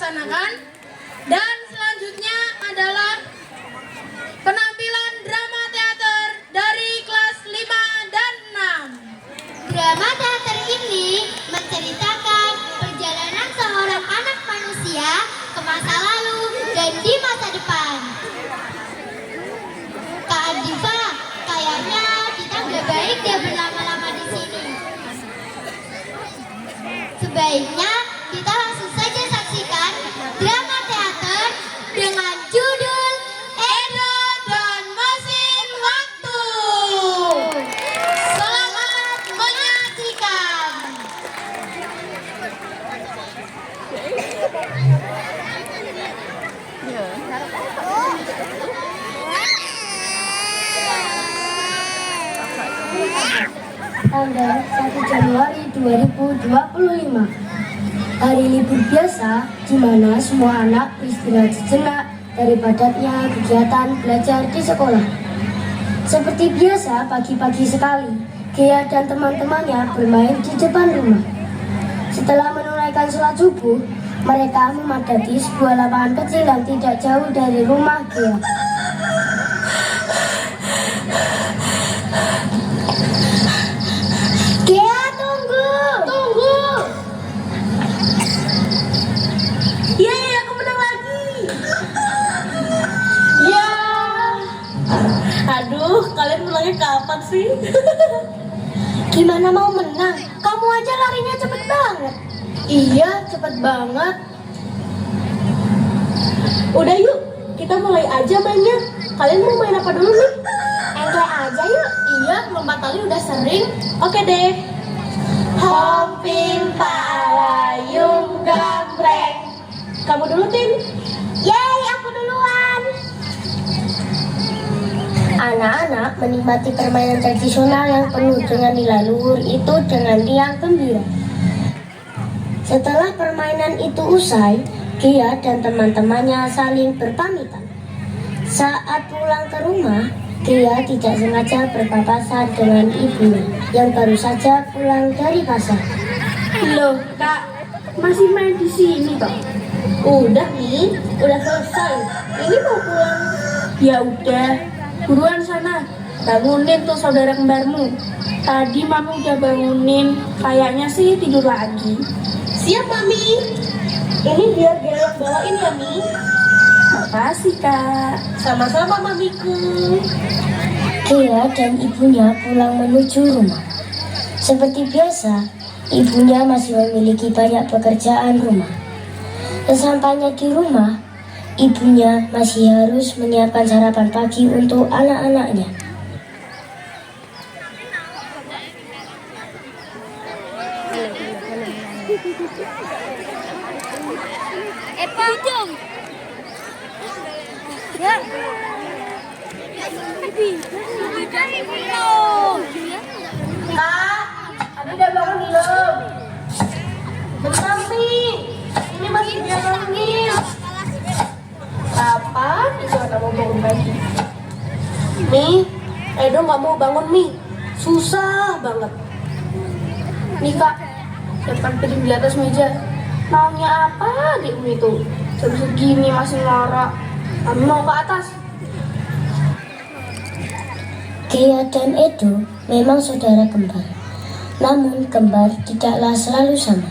dilaksanakan. Dan selanjutnya adalah penampilan drama teater dari kelas 5 dan 6. Drama teater ini menceritakan perjalanan seorang anak manusia ke masa lalu dan di masa depan. Kak Adifa, kayaknya kita nggak baik dia berlama-lama di sini. Sebaiknya kita langsung saja saksikan drama teater dengan judul Edo dan Mesin Waktu. Selamat menyaksikan. Tanggal 1 Januari 2025. Hari libur biasa di mana semua anak beristirahat sejenak dari padatnya kegiatan belajar di sekolah. Seperti biasa, pagi-pagi sekali, Gea dan teman-temannya bermain di depan rumah. Setelah menunaikan sholat subuh, mereka memadati sebuah lapangan kecil yang tidak jauh dari rumah Gea. Gea, tunggu! Tunggu! Yeay, aku menang lagi. Ya. Aduh, kalian menangnya kapan sih? Gimana mau menang? Kamu aja larinya cepet banget. Iya, cepet banget. Udah yuk, kita mulai aja mainnya. Kalian mau main apa dulu nih? Engklek aja yuk. Iya, lompat tali udah sering. Oke deh. Hompin palayung gambreng. Kamu dulu, Tin. Yeay, aku duluan. Anak-anak menikmati permainan tradisional yang penuh dengan nilai luhur itu dengan riang gembira. Setelah permainan itu usai, Gia dan teman-temannya saling berpamitan. Saat pulang ke rumah, Gia tidak sengaja berpapasan dengan ibunya yang baru saja pulang dari pasar. Loh, Kak, masih main di sini toh? Udah nih, udah selesai. Ini mau pulang. Ya udah, buruan sana. Bangunin tuh saudara kembarmu. Tadi Mami udah bangunin, kayaknya sih tidur lagi. Siap, Mami. Ini biar Gelok bawain ya, Mi. Makasih, Kak. Sama-sama, Mamiku. Gia dan ibunya pulang menuju rumah. Seperti biasa, ibunya masih memiliki banyak pekerjaan rumah. Sesampainya di rumah, ibunya masih harus menyiapkan sarapan pagi untuk anak-anaknya. Pudung. Ya. Kak, Abi udah bangun belum? Bentar nih, ini masih dia panggil. Kapan juga nggak mau bangun pagi? Nih, Edo nggak mau bangun nih, susah banget. Nih Kak, siapkan piring di atas meja. Maunya apa adikmu itu? Jam segini masih norak. Kami mau ke atas. Gia dan Edo memang saudara kembar. Namun kembar tidaklah selalu sama.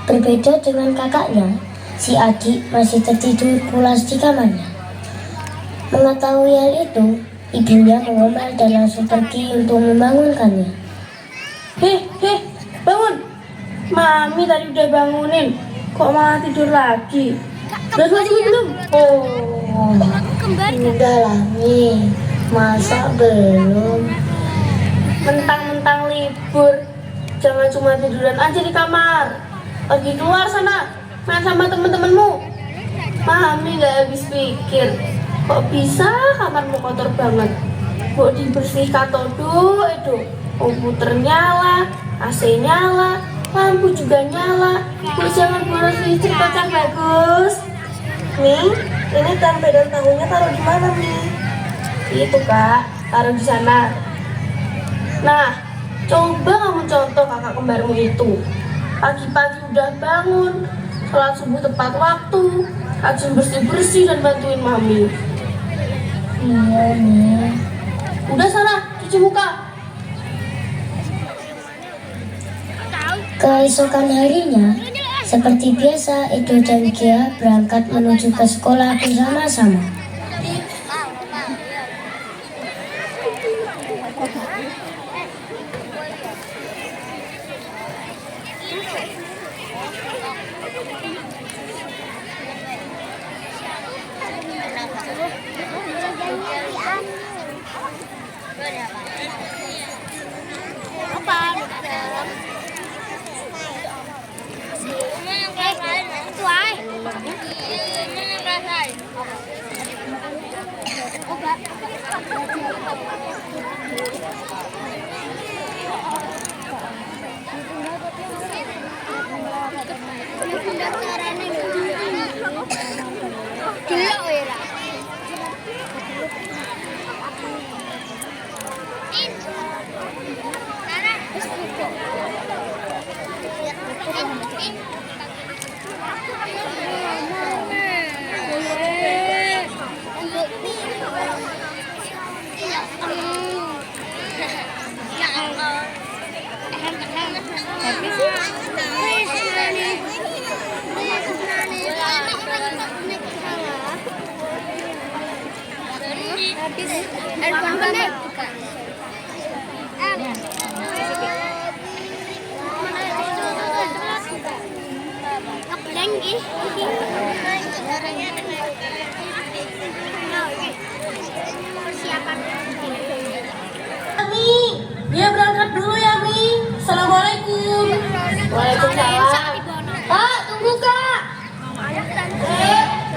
Berbeda dengan kakaknya, si adik masih tertidur pulas di kamarnya. Mengetahui hal itu, ibunya mengomel dan langsung pergi untuk membangunkannya. Heh, bangun. Mami tadi udah bangunin. Kok malah tidur lagi? Udah sholat subuh belum? Oh, Kembar udah lah Mi, masa belum? Mentang-mentang libur, jangan cuma tiduran aja di kamar. Pergi keluar sana, main sama temen-temenmu. Mami gak habis pikir, kok bisa kamarmu kotor banget? Kok dibersihkan todo itu? Komputer nyala, AC nyala, lampu juga nyala. Kok jangan boros listrik kocak bagus. Nih, ini tempe dan tahunya taruh di mana nih? Itu Kak, taruh di sana. Nah, coba kamu contoh kakak kembarmu itu. Pagi-pagi udah bangun, sholat subuh tepat waktu, rajin bersih-bersih dan bantuin mami. Iya nih. Udah sana, cuci muka. Keesokan harinya, seperti biasa, Edo dan Gia berangkat menuju ke sekolah bersama-sama. Mi, dia berangkat dulu ya Mi. Assalamualaikum. Waalaikumsalam. Kak, tunggu Kak.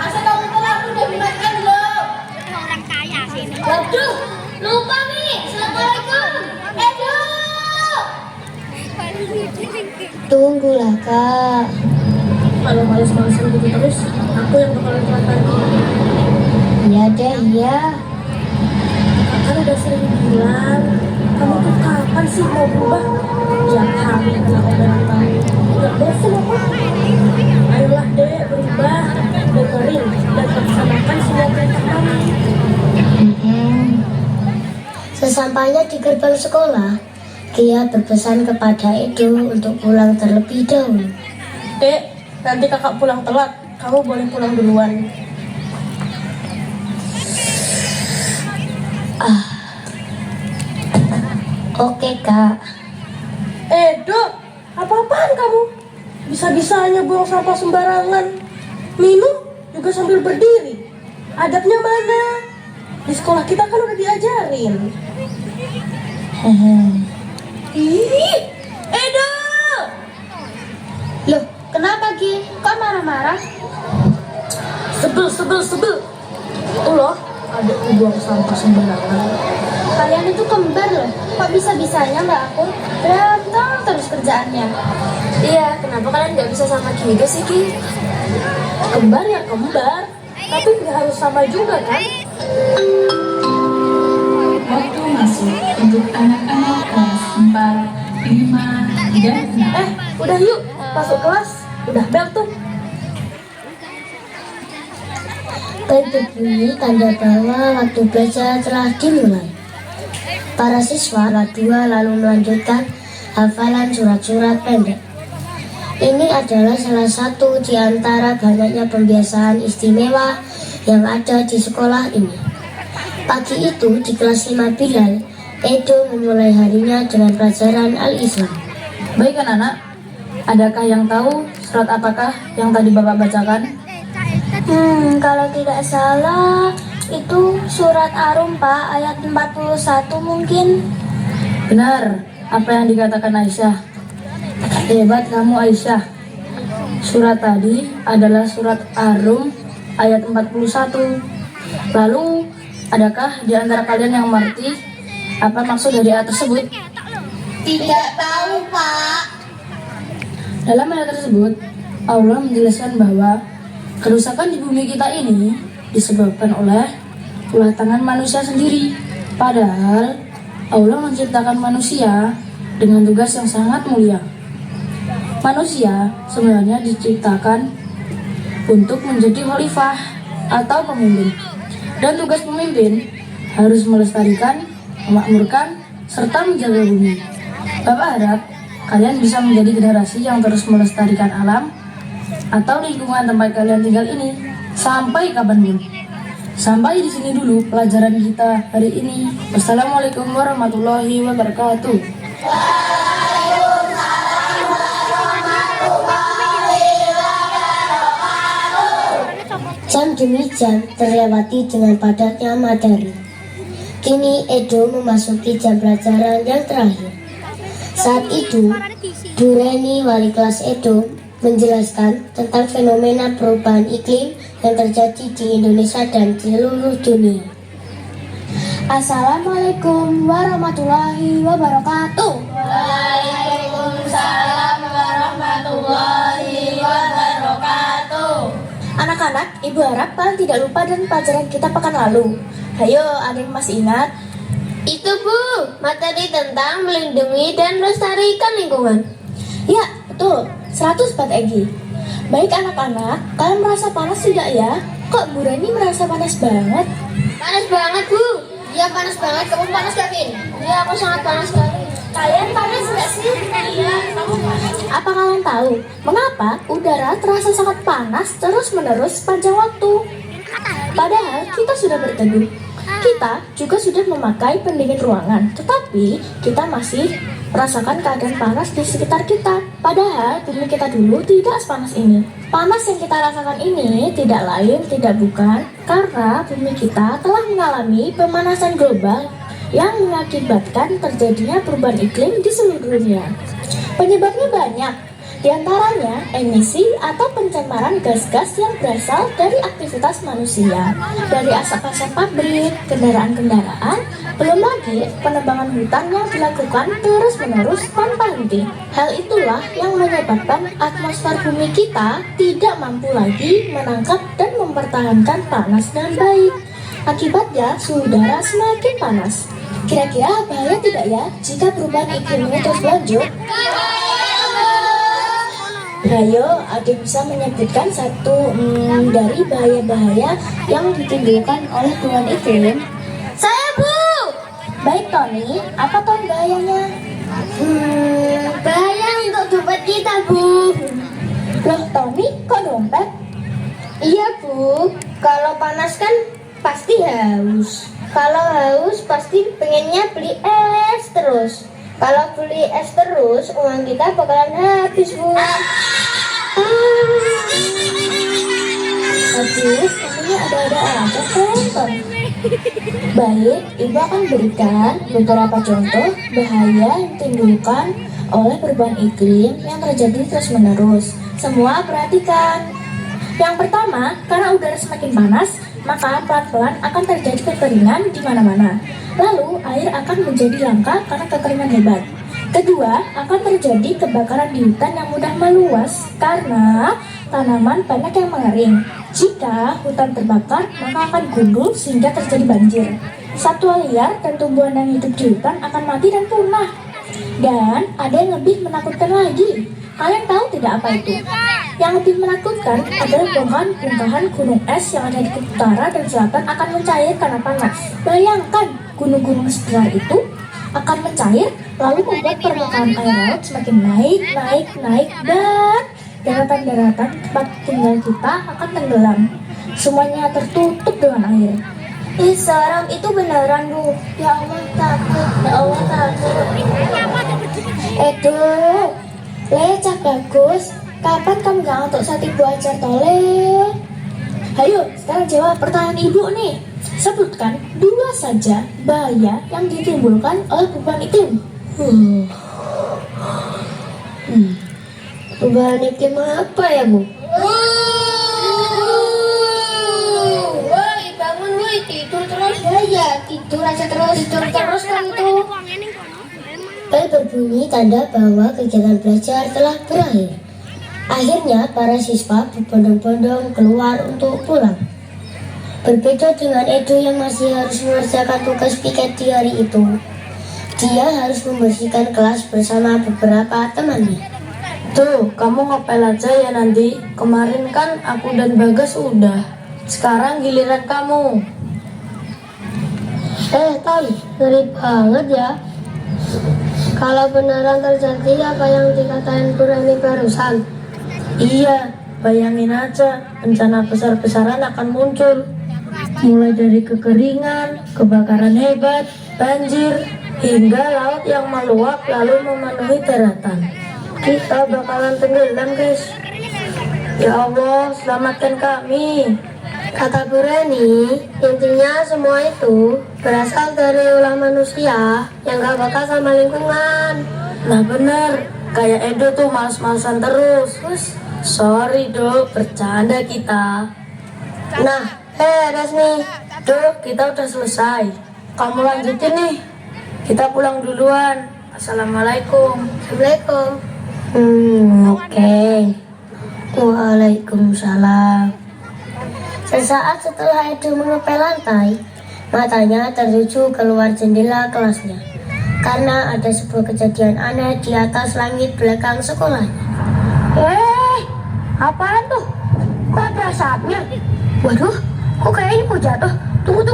Asal kamu pulang udah dimakan belum? Orang kaya sini. Waduh, lupa Mi. Assalamualaikum. Edo. Tunggulah, Kak. Kalau males-malesan gitu terus, aku yang bakalan telat. Iya deh, iya. Kan udah sering bilang, kamu tuh kapan sih mau berubah? Tiap hari kalau ulang tahun, nggak bosan apa? Ayolah dek berubah, dengerin dan laksanakan semua perintah kami. Sesampainya di gerbang sekolah, Gia berpesan kepada Edo untuk pulang terlebih dahulu. Dek, nanti kakak pulang telat, kamu boleh pulang duluan. Oke, Kak. Dok, apa-apaan kamu? Bisa-bisanya buang sampah sembarangan. Minum juga sambil berdiri. Adabnya mana? Di sekolah kita kan udah diajarin. Ih, Edo! Loh, kenapa, Gi? Kok marah-marah? Sebel. Tuh loh, adikku buang sampah sembarangan. Kalian itu kembar loh. Kok bisa-bisanya Mbak aku berantem terus kerjaannya? Iya, kenapa kalian nggak bisa sama juga sih, Ki? Kembar ya kembar, tapi nggak harus sama juga kan? Waktu masuk untuk anak-anak kelas 4, 5, dan 6. Udah yuk, masuk kelas. Udah bel tuh. Bel berbunyi tanda bahwa waktu belajar telah dimulai. Para siswa kelas 2 lalu melanjutkan hafalan surat-surat pendek. Ini adalah salah satu di antara banyaknya pembiasaan istimewa yang ada di sekolah ini. Pagi itu di kelas 5 Bilal, Edo memulai harinya dengan pelajaran Al-Islam. Baik anak-anak, adakah yang tahu surat apakah yang tadi Bapak bacakan? Kalau tidak salah itu surat Ar-Rum, Pak, ayat 41 mungkin. Benar, apa yang dikatakan Aisyah. Hebat kamu Aisyah. Surat tadi adalah surat Ar-Rum ayat 41. Lalu, adakah di antara kalian yang mengerti apa maksud dari ayat tersebut? Tidak tahu, Pak. Dalam ayat tersebut, Allah menjelaskan bahwa kerusakan di bumi kita ini disebabkan oleh ulah tangan manusia sendiri. Padahal Allah menciptakan manusia dengan tugas yang sangat mulia. Manusia sebenarnya diciptakan untuk menjadi khalifah atau pemimpin. Dan tugas pemimpin harus melestarikan, memakmurkan, serta menjaga bumi. Bapak harap kalian bisa menjadi generasi yang terus melestarikan alam atau lingkungan tempat kalian tinggal ini sampai kapanpun. Sampai di sini dulu pelajaran kita hari ini. Wassalamualaikum warahmatullahi wabarakatuh. Jam demi jam terlewati dengan padatnya materi. Kini Edo memasuki jam pelajaran yang terakhir. Saat itu, Dureni, wali kelas Edo, menjelaskan tentang fenomena perubahan iklim yang terjadi di Indonesia dan di seluruh dunia. Assalamualaikum warahmatullahi wabarakatuh. Waalaikumsalam warahmatullahi wabarakatuh. Anak-anak, ibu harap kalian tidak lupa dengan pelajaran kita pekan lalu. Hayo, ada yang masih ingat? Itu Bu, materi tentang melindungi dan melestarikan lingkungan. Ya, betul. 100 Egi. Baik anak-anak, kalian merasa panas tidak ya? Kok Bu Reni merasa panas banget? Panas banget Bu. Iya panas banget, kamu panas gak Vin? Iya aku sangat panas sekali. Kalian panas gak sih? Iya, kamu panas. Apa kalian tahu mengapa udara terasa sangat panas terus-menerus sepanjang waktu? Padahal kita sudah berteduh. Kita juga sudah memakai pendingin ruangan, tetapi kita masih merasakan keadaan panas di sekitar kita. Padahal bumi kita dulu tidak sepanas ini. Panas yang kita rasakan ini tidak lain, tidak bukan karena bumi kita telah mengalami pemanasan global yang mengakibatkan terjadinya perubahan iklim di seluruh dunia. Penyebabnya banyak, di antaranya emisi atau pencemaran gas-gas yang berasal dari aktivitas manusia, dari asap-asap pabrik, kendaraan-kendaraan, belum lagi penebangan hutan yang dilakukan terus-menerus tanpa henti. Hal itulah yang menyebabkan atmosfer bumi kita tidak mampu lagi menangkap dan mempertahankan panas dengan baik. Akibatnya suhu udara semakin panas. Kira-kira bahaya tidak ya jika perubahan iklim ini terus berlanjut? Ayo, ada bisa menyebutkan satu dari bahaya-bahaya yang ditimbulkan oleh perubahan iklim? Saya Bu. Baik Tony, apa tuh bahayanya? Bahaya untuk dompet kita Bu. Loh Tony, kok dompet? Iya Bu, kalau panas kan pasti haus. Kalau haus pasti pengennya beli es terus. Kalau beli es terus, uang kita bakalan habis Bu. Aduh, ini ada-ada aja kan? Baik, Ibu akan berikan beberapa contoh bahaya yang ditimbulkan oleh perubahan iklim yang terjadi terus-menerus. Semua perhatikan. Yang pertama, karena udara semakin panas, maka pelan-pelan akan terjadi kekeringan di mana-mana. Lalu, air akan menjadi langka karena kekeringan hebat. Kedua, akan terjadi kebakaran di hutan yang mudah meluas karena tanaman banyak yang mengering. Jika hutan terbakar, maka akan gundul sehingga terjadi banjir. Satwa liar dan tumbuhan yang hidup di hutan akan mati dan punah. Dan ada yang lebih menakutkan lagi. Kalian tahu tidak apa itu? Yang lebih menakutkan adalah bongkahan gunung es yang ada di kutub utara dan selatan akan mencair karena panas. Bayangkan, gunung-gunung sekitar itu akan mencair lalu membuat permukaan air laut semakin naik dan daratan-daratan tempat tinggal kita akan tenggelam. Semuanya tertutup dengan air. Ih, seram itu beneran Bu. Ya Allah takut, ya Allah takut. Edo, Cak Bagus, kapan kamu gak untuk saat ibu ajar tole? Hayo, sekarang jawab pertanyaan ibu nih. Sebutkan dua saja bahaya yang ditimbulkan oleh perubahan iklim. Perubahan iklim apa ya Bu? Woi, bangun woi, tidur terus. Ya, tidur aja terus kan itu. Bel berbunyi tanda bahwa kegiatan belajar telah berakhir. Akhirnya para siswa berbondong-bondong keluar untuk pulang. Berbeda dengan Edo yang masih harus mengerjakan tugas piket di hari itu. Dia harus membersihkan kelas bersama beberapa temannya. Tuh, kamu ngepel aja ya nanti. Kemarin kan aku dan Bagas udah. Sekarang giliran kamu. Toy, ngeri banget ya. Kalau beneran terjadi apa yang dikatain Bu Reni barusan. Iya, bayangin aja, bencana besar-besaran akan muncul. Mulai dari kekeringan, kebakaran hebat, banjir, hingga laut yang meluap lalu memenuhi daratan. Kita bakalan tenggelam, guys. Ya Allah, selamatkan kami. Kata Bu Reni, intinya semua itu berasal dari ulah manusia yang gak bakal sama lingkungan. Nah bener, kayak Edo tuh males-malesan terus. Sorry dok, bercanda kita. Nah, beres nih. Dok, kita udah selesai. Kamu lanjutin nih. Kita pulang duluan. Assalamualaikum. Assalamualaikum. Oke. Waalaikumsalam. Sesaat setelah Edo mengepel lantai, matanya tertuju keluar jendela kelasnya. Karena ada sebuah kejadian aneh di atas langit belakang sekolahnya. Apaan tuh? Kok ada asapnya? Waduh, kok kayaknya mau jatuh? Tunggu.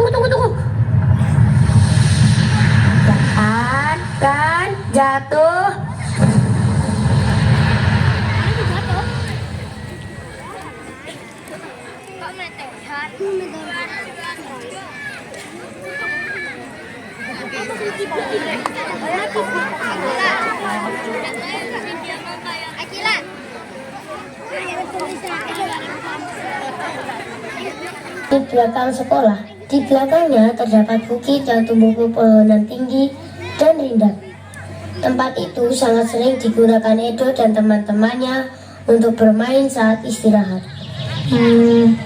Kan, jatuh. Di belakang sekolah, di belakangnya terdapat bukit yang tumbuh pepohonan tinggi dan rindang. Tempat itu sangat sering digunakan Edo dan teman-temannya untuk bermain saat istirahat.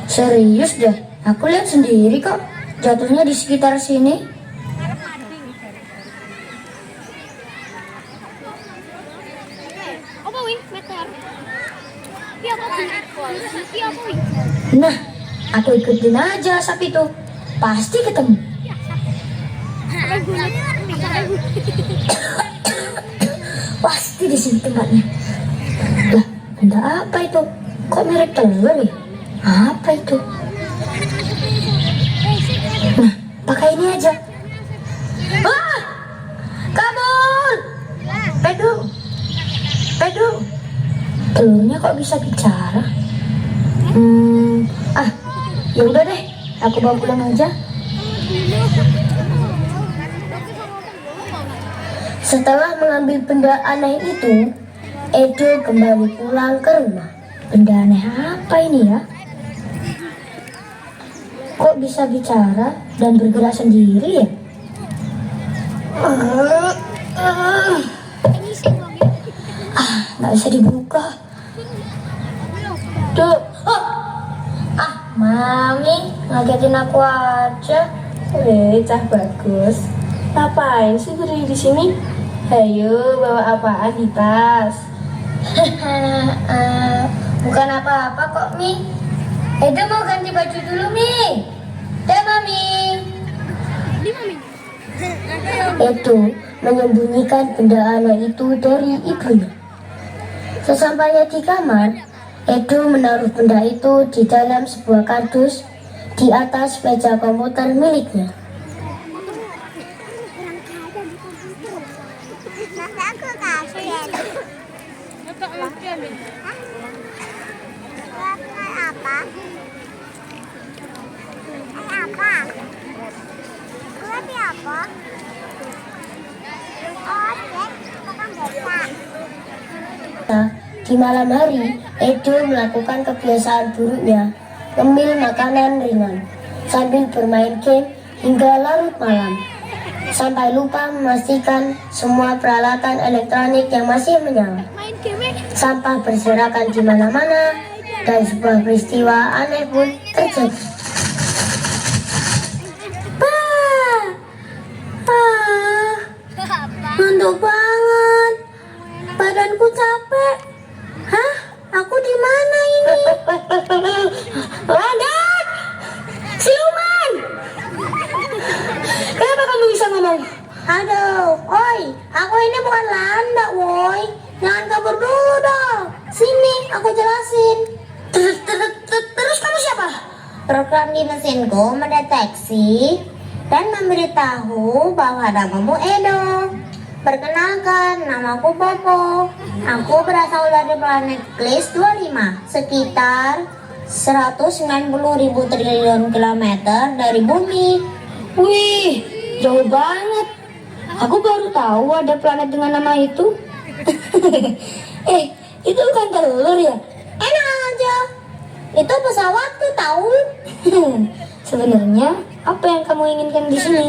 Serius deh, aku lihat sendiri kok. Jatuhnya di sekitar sini. Nah, aku ikutin aja asap itu. Pasti ketemu. Pasti di sini tempatnya. Lah, benda apa itu? Kok mirip telur ya? Apa itu? Nah, pakai ini aja. Wah! Kabur! Pedu! Telurnya kok bisa bicara? Ya udah deh, aku bawa pulang aja. Setelah mengambil benda aneh itu, Edo kembali pulang ke rumah. Benda aneh apa ini ya? Kok bisa bicara dan bergerak sendiri ya? Nggak bisa dibuka. Tuh, Mami, ngagetin aku aja. Cah bagus. Ngapain sih berdiri di sini? Ayo, bawa apaan di tas? Bukan apa-apa kok, Mi. Edo mau ganti baju dulu, Mi. Mami. Edo menyembunyikan benda aneh itu dari ibunya. Sesampainya di kamar, Edo menaruh benda itu di dalam sebuah kardus di atas meja komputer miliknya. Di malam hari, Edo melakukan kebiasaan buruknya, ngemil makanan ringan, sambil bermain game hingga larut malam, sampai lupa memastikan semua peralatan elektronik yang masih menyala. Sampah berserakan di mana-mana, dan sebuah peristiwa aneh pun terjadi. Ngantuk banget, badanku capek. Hah? Aku di mana ini? Landat! Siluman! Kenapa kamu bisa ngomong? Aduh, oi, aku ini bukan landak, woi. Jangan kabur dulu dong. jelasin. Terus kamu siapa? Program di mesinku mendeteksi dan memberitahu bahwa namamu Edo. Perkenalkan, namaku Popo. Aku berasal dari planet Klis 25, sekitar 190.000 triliun kilometer dari bumi. Wih, jauh banget. Aku baru tahu ada planet dengan nama itu. Itu bukan telur ya? Enak aja. Itu pesawatku tahu. Sebenarnya apa yang kamu inginkan di sini?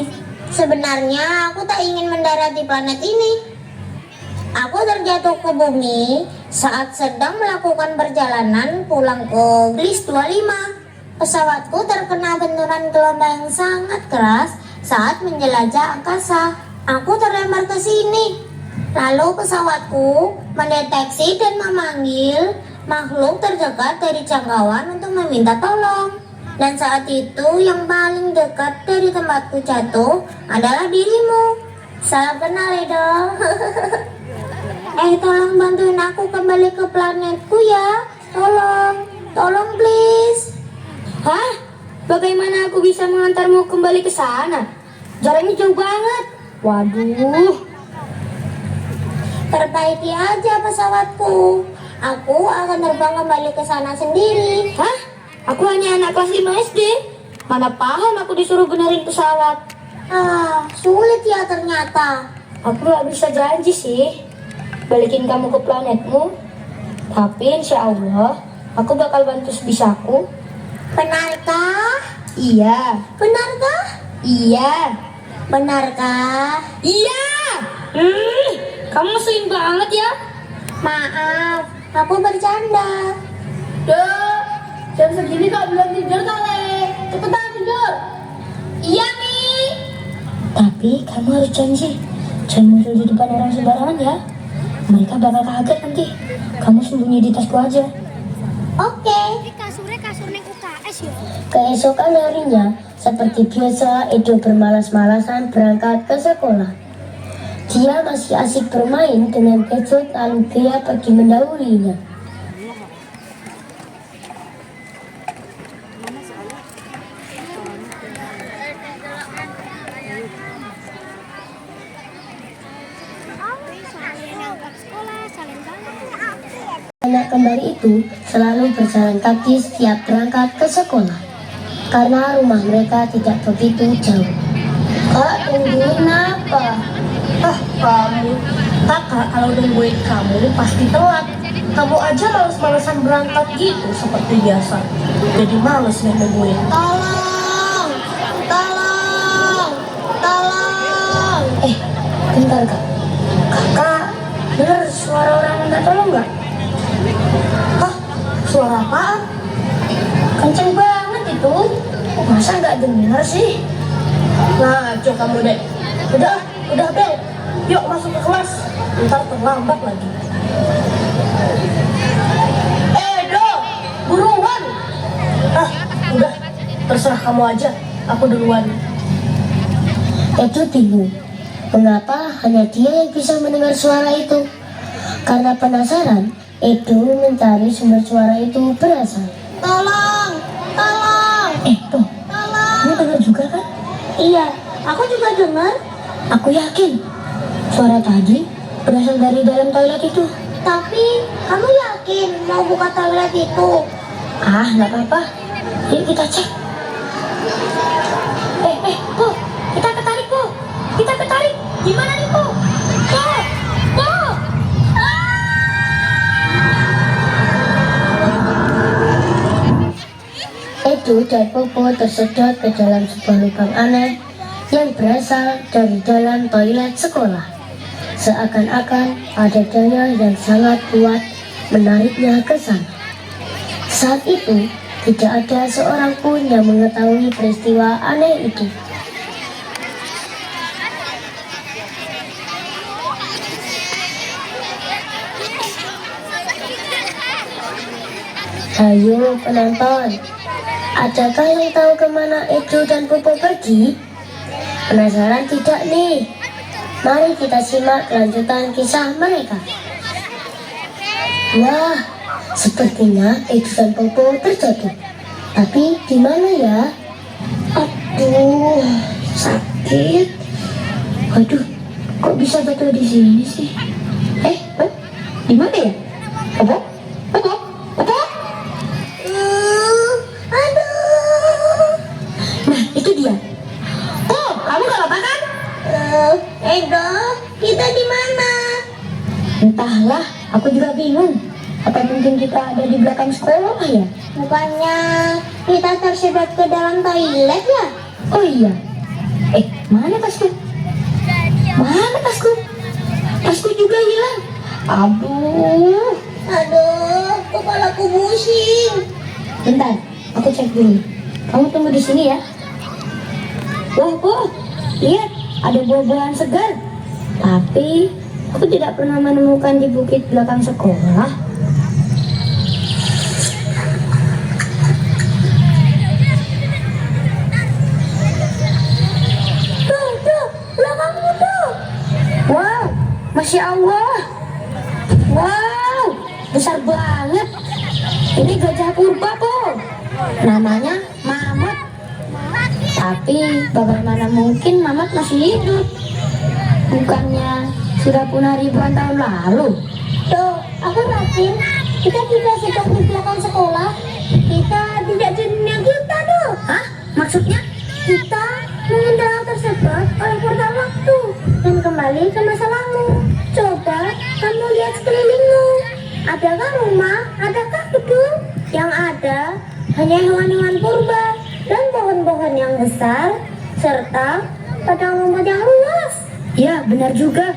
Sebenarnya aku tak ingin mendarat di planet ini. Aku terjatuh ke bumi saat sedang melakukan perjalanan pulang ke Glis 25. Pesawatku terkena benturan gelombang yang sangat keras saat menjelajah angkasa. Aku terlempar ke sini. Lalu pesawatku mendeteksi dan memanggil makhluk terdekat dari jangkauan untuk meminta tolong. Dan saat itu yang paling dekat dari tempatku jatuh adalah dirimu. Salam kenal, Edo. Tolong bantuin aku kembali ke planetku ya. Tolong please. Hah? Bagaimana aku bisa mengantarmu kembali ke sana? Jaraknya jauh banget. Waduh. Perbaiki aja pesawatku. Aku akan terbang kembali ke sana sendiri. Hah? Aku hanya anak kelas 5 SD. Mana paham aku disuruh benerin pesawat. Sulit ya ternyata. Aku gak bisa janji sih balikin kamu ke planetmu. Tapi insya Allah aku bakal bantu sebisaku. Benarkah? Iya. Benarkah? Iya. Benarkah? Iya. Kamu ngeselin banget ya. Maaf, aku bercanda. Jam segini kok belum tidur kali. Cepetan tidur. Iya nih. Tapi kamu harus janji jangan muncul di depan orang sembarangan ya. Mereka bakal kaget nanti. Kamu sembunyi di tasku aja. Oke. Kasurnya UKS ya. Keesokan harinya, seperti biasa, Edo bermalas-malasan berangkat ke sekolah. Dia masih asik bermain dengan gadget, lalu dia pergi mendahulunya. Anak kembar itu selalu berjalan kaki setiap berangkat ke sekolah, karena rumah mereka tidak begitu jauh. Kak, tungguin apa? Kamu, kakak kalau nungguin kamu pasti telat. Kamu aja males-malesan berangkat gitu seperti biasa. Jadi males nih nungguin. Tolong. Bentar kak. Kakak, dengar suara orang minta tolong nggak? Hah? Suara apaan? Kenceng banget itu. Masa nggak dengar sih? Ngaco kamu deh. Udah Bel. Yuk masuk ke kelas. Ntar terlambat lagi. Do, buruan. Udah. Terserah kamu aja. Aku duluan. Edo bingung. Mengapa hanya dia yang bisa mendengar suara itu? Karena penasaran, Edo mencari sumber suara itu berasal. Tolong. Tuh, kamu dengar juga kan? Iya, aku juga dengar. Aku yakin suara tadi berasal dari dalam toilet itu. Tapi kamu yakin mau buka toilet itu? Nggak apa-apa. Yuk kita cek. Po, kita ketarik. Gimana nih, Po? Edo dan Popo tersedot ke dalam sebuah lubang aneh yang berasal dari dalam toilet sekolah. Seakan-akan ada daya yang sangat kuat menariknya ke sana. Saat itu, tidak ada seorang pun yang mengetahui peristiwa aneh itu. Ayo penonton, adakah yang tahu kemana Edo dan Popo pergi? Penasaran tidak nih? Mari kita simak kelanjutan kisah mereka. Wah, Sepertinya Edison Popo terjatuh. Tapi gimana ya? Aduh, sakit. Aduh, kok bisa jatuh di sini sih? Di mana ya? Popo? Popo? Popo? Aduh. Nah, itu dia. Oh, kamu gak apa-apa kan? Edo, kita di mana? Entahlah, aku juga bingung. Apa mungkin kita ada di belakang sekolah ya? Bukannya kita tersedot ke dalam toilet ya? Oh iya. Mana tasku? Mana tasku? Tasku juga hilang. Aduh. Aduh, kepalaku pusing. Bentar, aku cek dulu. Kamu tunggu di sini ya. Wah, lihat, ada buah-buahan segar. Tapi aku tidak pernah menemukan di bukit belakang sekolah. Tuh, belakangmu tuh. Wow, Masya Allah. Wow, besar banget. Ini gajah purba, Po. Namanya Mamat. Tapi bagaimana mungkin Mamat masih hidup? Bukannya sudah punah ribuan tahun lalu? Tuh, aku yakin kita tidak sedang di belakang sekolah. Kita tidak di dunia kita tuh. Hah? Maksudnya? Kita mungkin telah tersedot oleh portal waktu dan kembali ke masa lalu. Coba kamu lihat sekelilingmu. Adakah rumah? Adakah gedung? Yang ada hanya hewan-hewan purba dan pohon-pohon yang besar serta padang rumput yang luas. Ya, benar juga.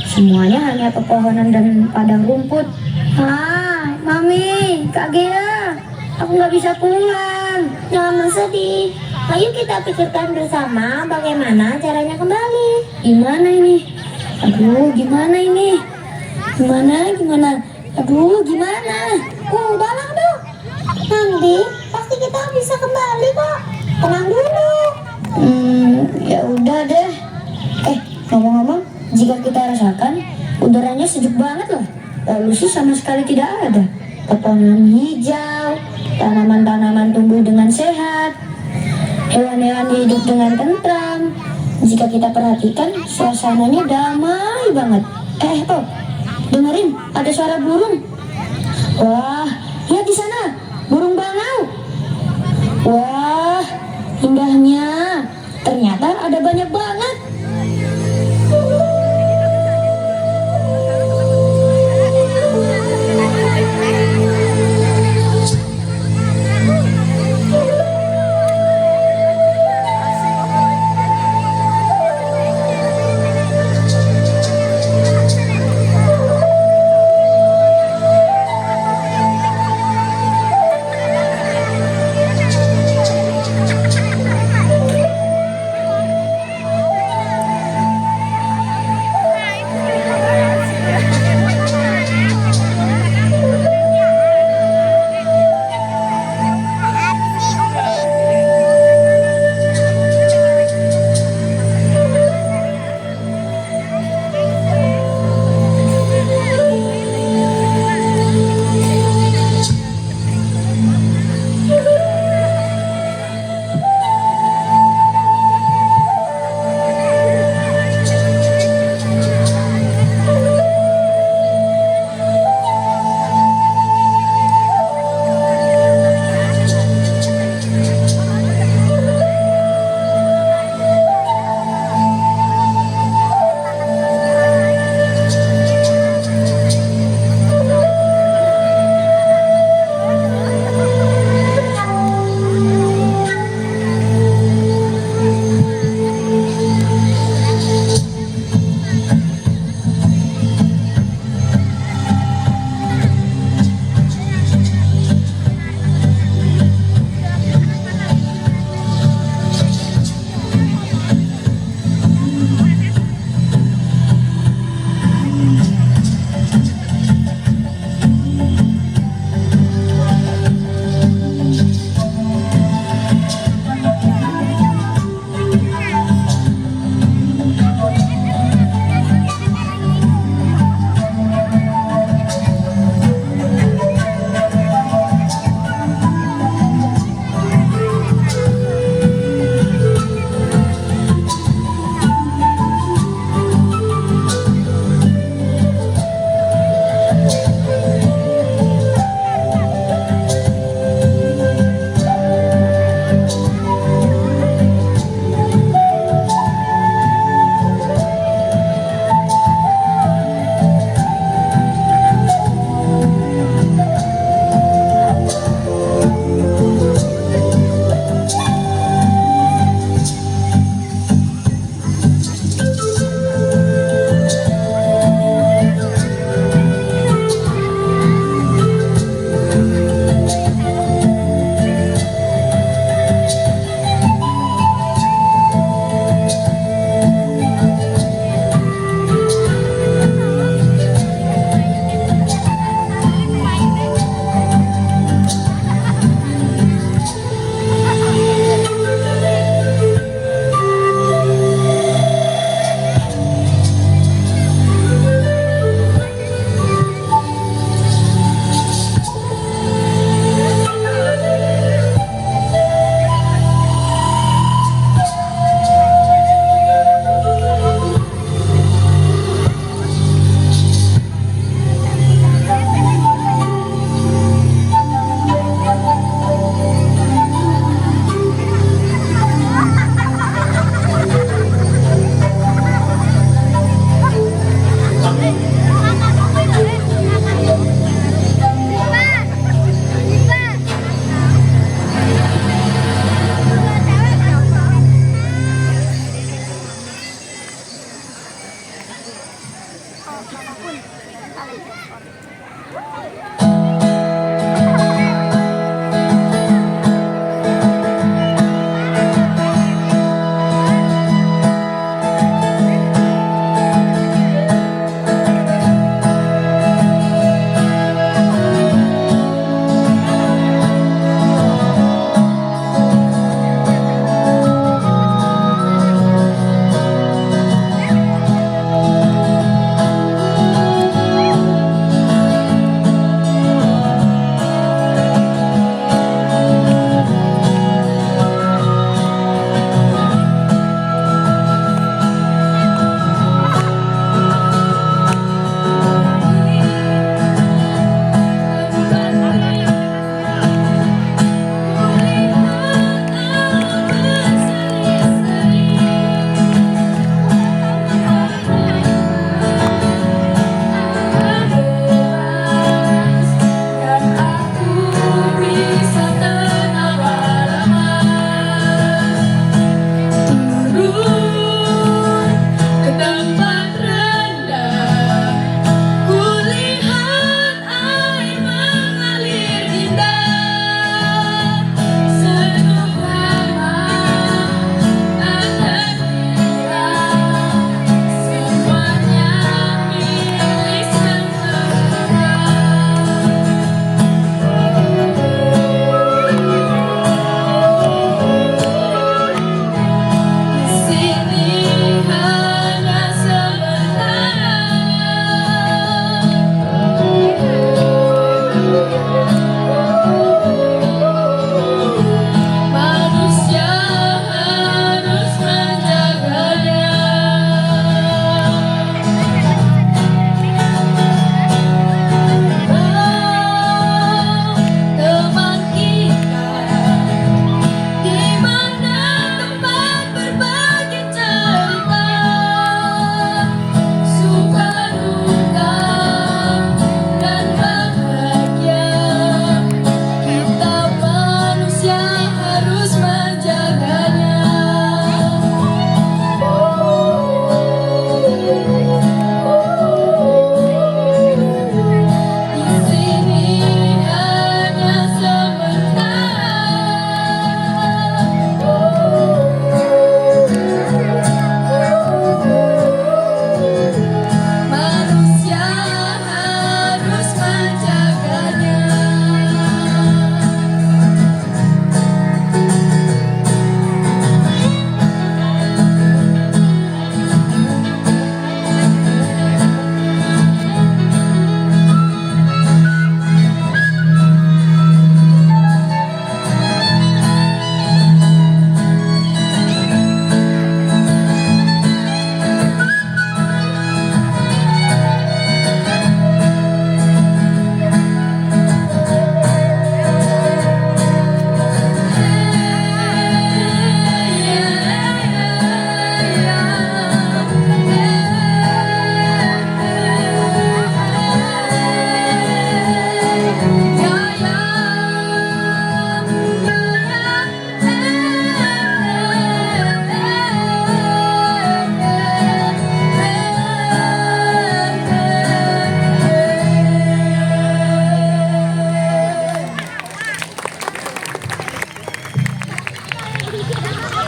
Semuanya hanya pepohonan dan padang rumput. Mami, Kak Gea, aku nggak bisa pulang. Jangan bersedih. Ayo kita pikirkan bersama bagaimana caranya kembali. Gimana ini? Aduh, gimana ini? Gimana? Aduh, gimana? Udahlah tuh. Nanti pasti kita bisa kembali kok. Tenang dulu. Ya udah deh. Ngomong-ngomong, jika kita rasakan udaranya sejuk banget loh. Polusi sama sekali tidak ada. Pepohonan hijau, tanaman-tanaman tumbuh dengan sehat, hewan-hewan hidup dengan tentram. Jika kita perhatikan, suasananya damai banget. Dengerin, ada suara burung. Wah, lihat di sana, burung bangau. Wah, indahnya. Ternyata ada banyak banget.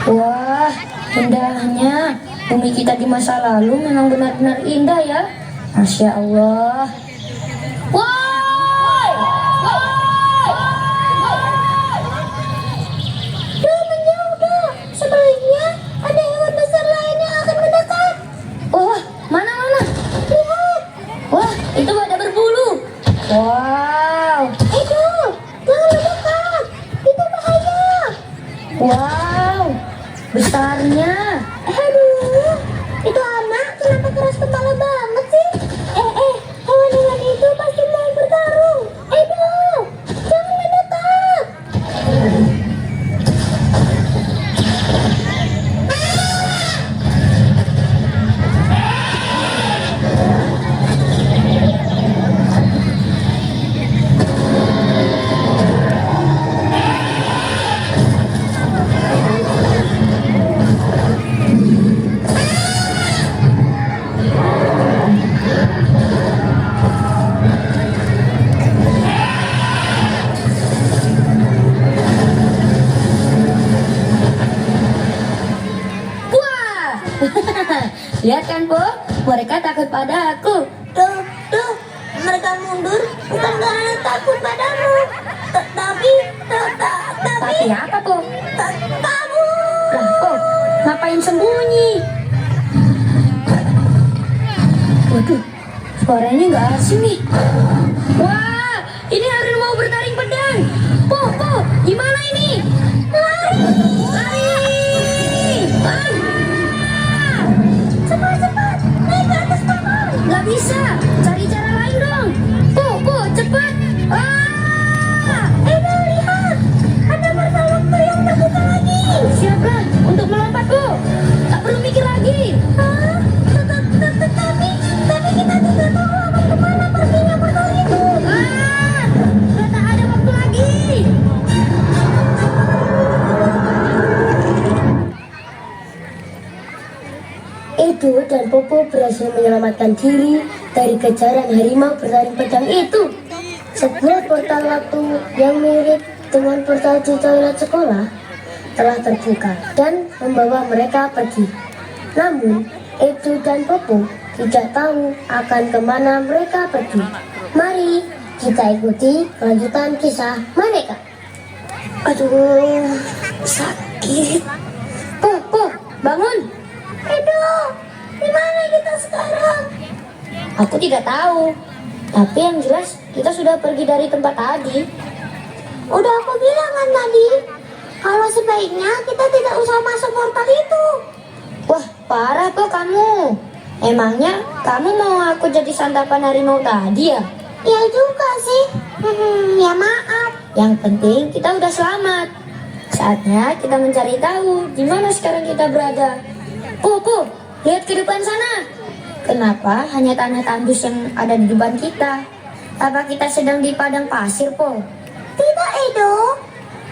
Wah, indahnya. Bumi kita di masa lalu memang benar-benar indah ya. Masya Allah. Woi! Udah, sebaliknya ada hewan besar lain yang akan mendekat. Wah, mana? Lihat, Wah, itu ada berbulu. Wow. itu, jangan mendekat. Itu bahaya. Wow. Besarnya. Aduh, itu anak kenapa keras kepala banget sih? Hewan-hewan itu pasti mau bertarung. Aduh, jangan mendekat. Lihat kan, Po? Mereka takut pada aku. Tuh, mereka mundur bukan karena takut padamu, tapi Tapi apa, Po? kamu. Lah, Po, ngapain sembunyi? Waduh, suaranya nggak asing nih. Wah, ini harimau bertaring pedang. Po, gimana ini? Lari! Ah! Cepat, naik ke atas pohon. Nggak bisa, cari cara lain dong. Po, cepat. Edo, lihat, ada mata waktu yang terbuka lagi. Siapkan untuk melompat, Po. Tak perlu mikir lagi. Hah? Tapi kita tidak tahu akan kemana perginya portal itu. Sudah tak ada waktu lagi. Edo dan Popo berhasil menyelamatkan diri dari kejaran harimau bertaring pedang itu. Sebuah portal waktu yang mirip dengan portal di toilet sekolah telah terbuka dan membawa mereka pergi. Namun, Edo dan Popo tidak tahu akan kemana mereka pergi. Mari kita ikuti kelanjutan kisah mereka. Aduh, sakit. Po, bangun. Edo, di mana kita sekarang? Aku tidak tahu. Tapi yang jelas kita sudah pergi dari tempat tadi. Udah aku bilang kan tadi, kalau sebaiknya kita tidak usah masuk portal itu. Wah, parah tuh kamu. Emangnya kamu mau aku jadi santapan harimau tadi ya? Ya juga sih. Ya maaf. Yang penting kita udah selamat. Saatnya kita mencari tahu di mana sekarang kita berada. Po, lihat ke depan sana. Kenapa hanya tanah tandus yang ada di depan kita? Apa kita sedang di padang pasir, Po? Tidak, Edo.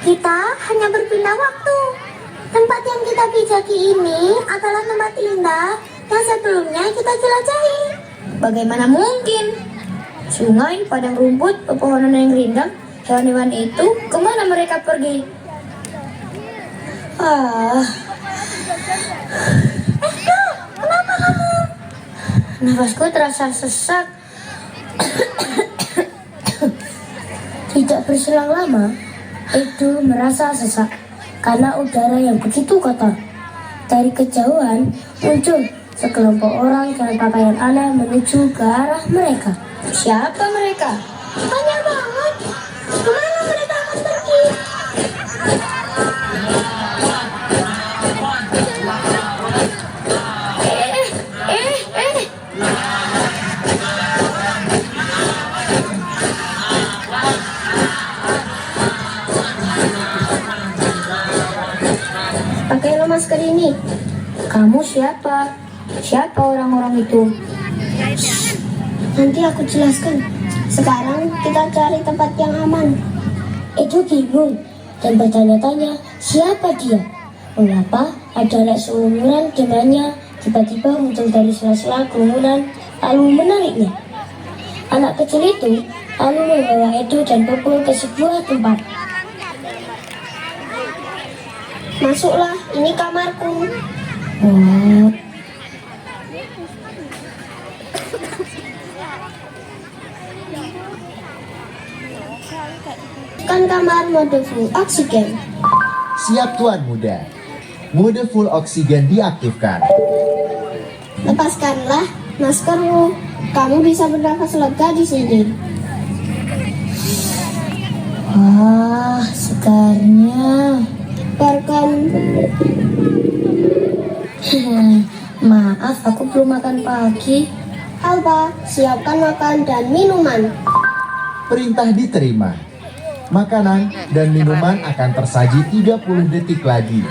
Kita hanya berpindah waktu. Tempat yang kita pijaki ini adalah tempat indah yang sebelumnya kita jelajahi. Bagaimana mungkin? Sungai, padang rumput, pepohonan yang rindang, hewan-hewan itu, kemana mereka pergi? Kenapa kamu? Nafasku terasa sesak. Tidak berselang lama, Edo merasa sesak karena udara yang begitu kotor. Dari kejauhan muncul sekelompok orang dengan pakaian aneh menuju ke arah mereka. Siapa mereka? Banyak banget. Kemana mereka akan pergi? Pakailah masker ini. Kamu siapa? Siapa orang-orang itu? Nanti aku jelaskan. Sekarang kita cari tempat yang aman. Edo bingung dan bertanya-tanya siapa dia. Mengapa ada anak seumuran dengannya tiba-tiba muncul dari sela-sela kerumunan lalu menariknya. Anak kecil itu lalu membawa Edo dan Popo ke sebuah tempat. Masuklah, ini kamarku. Oh, Kan kamar mode full oksigen. Siap Tuan Muda. Mode full oksigen diaktifkan. Lepaskanlah maskermu. Kamu bisa bernafas lega di sini. wah, segarnya. Biarkan. Maaf, aku belum makan pagi. Alba, siapkan makan dan minuman. Perintah diterima. Makanan dan minuman akan tersaji 30 detik lagi.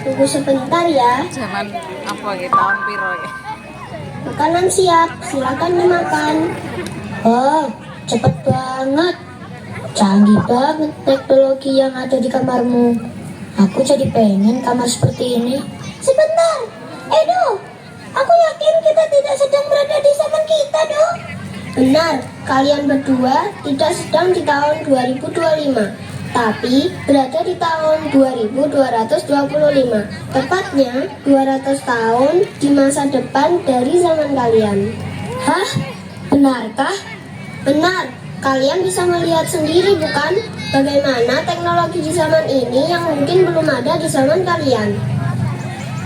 Tunggu sebentar ya. Zaman apa gitu tahun piro ya? Makanan siap, silakan dimakan. Oh, cepet banget. Canggih banget teknologi yang ada di kamarmu. Aku jadi pengen kamar seperti ini. Sebentar, Edo. Aku yakin kita tidak sedang berada di zaman kita, dong. Benar, kalian berdua tidak sedang di tahun 2025. tapi berada di tahun 2225, tepatnya 200 tahun di masa depan dari zaman kalian. Hah? Benarkah? Benar, kalian bisa melihat sendiri bukan bagaimana teknologi di zaman ini yang mungkin belum ada di zaman kalian.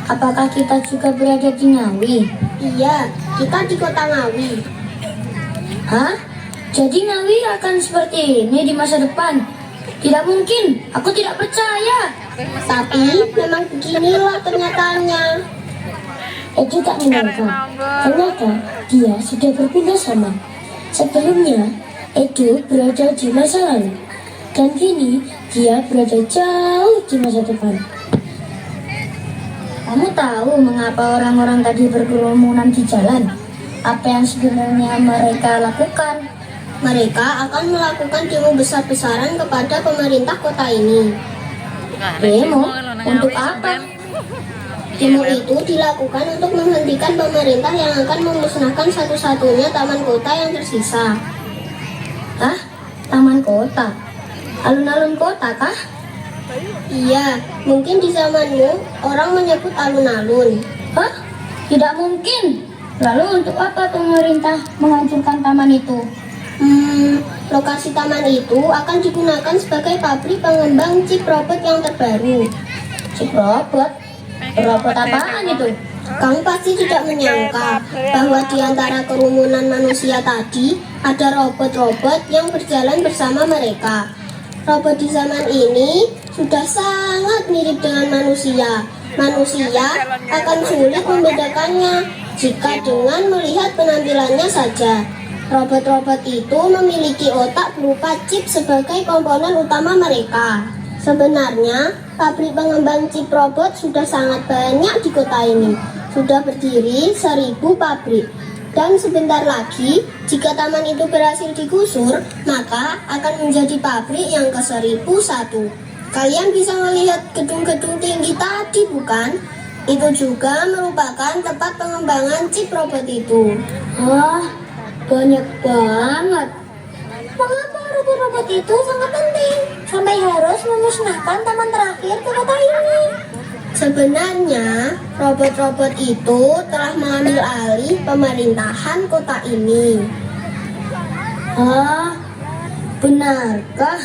Apakah kita juga berada di Ngawi? Iya, kita di kota Ngawi. Hah? Jadi Ngawi akan seperti ini di masa depan? Tidak mungkin, aku tidak percaya. Tapi memang beginilah kenyataannya. Edu tak menyangka, ternyata dia sudah berpindah zaman. Sebelumnya, Edu berada di masa lalu, dan kini dia berada jauh di masa depan. Kamu tahu mengapa orang-orang tadi berkerumunan di jalan? Apa yang sebenarnya mereka lakukan? Mereka akan melakukan demo besar-besaran kepada pemerintah kota ini. Demo? Untuk apa? Demo itu dilakukan untuk menghentikan pemerintah yang akan memusnahkan satu-satunya taman kota yang tersisa. Hah? Taman kota? Alun-alun kota kah? Iya, mungkin di zamanmu orang menyebut alun-alun. Hah? Tidak mungkin. Lalu untuk apa pemerintah menghancurkan taman itu? Lokasi taman itu akan digunakan sebagai pabrik pengembang chip robot yang terbaru. Chip robot? Robot apaan itu? Kamu pasti tidak menyangka bahwa di antara kerumunan manusia tadi ada robot-robot yang berjalan bersama mereka. Robot di zaman ini sudah sangat mirip dengan manusia. Manusia akan sulit membedakannya jika dengan melihat penampilannya saja. Robot-robot itu memiliki otak berupa chip sebagai komponen utama mereka. Sebenarnya, pabrik pengembang chip robot sudah sangat banyak di kota ini. Sudah berdiri 1000 pabrik. Dan sebentar lagi, jika taman itu berhasil digusur, maka akan menjadi pabrik yang ke-1001. Kalian bisa melihat gedung-gedung tinggi tadi, bukan? Itu juga merupakan tempat pengembangan chip robot itu. Wah, banyak banget. Mengapa robot-robot itu sangat penting sampai harus memusnahkan taman terakhir ke kota ini? Sebenarnya, robot-robot itu telah mengambil alih pemerintahan kota ini. Hah? Benarkah?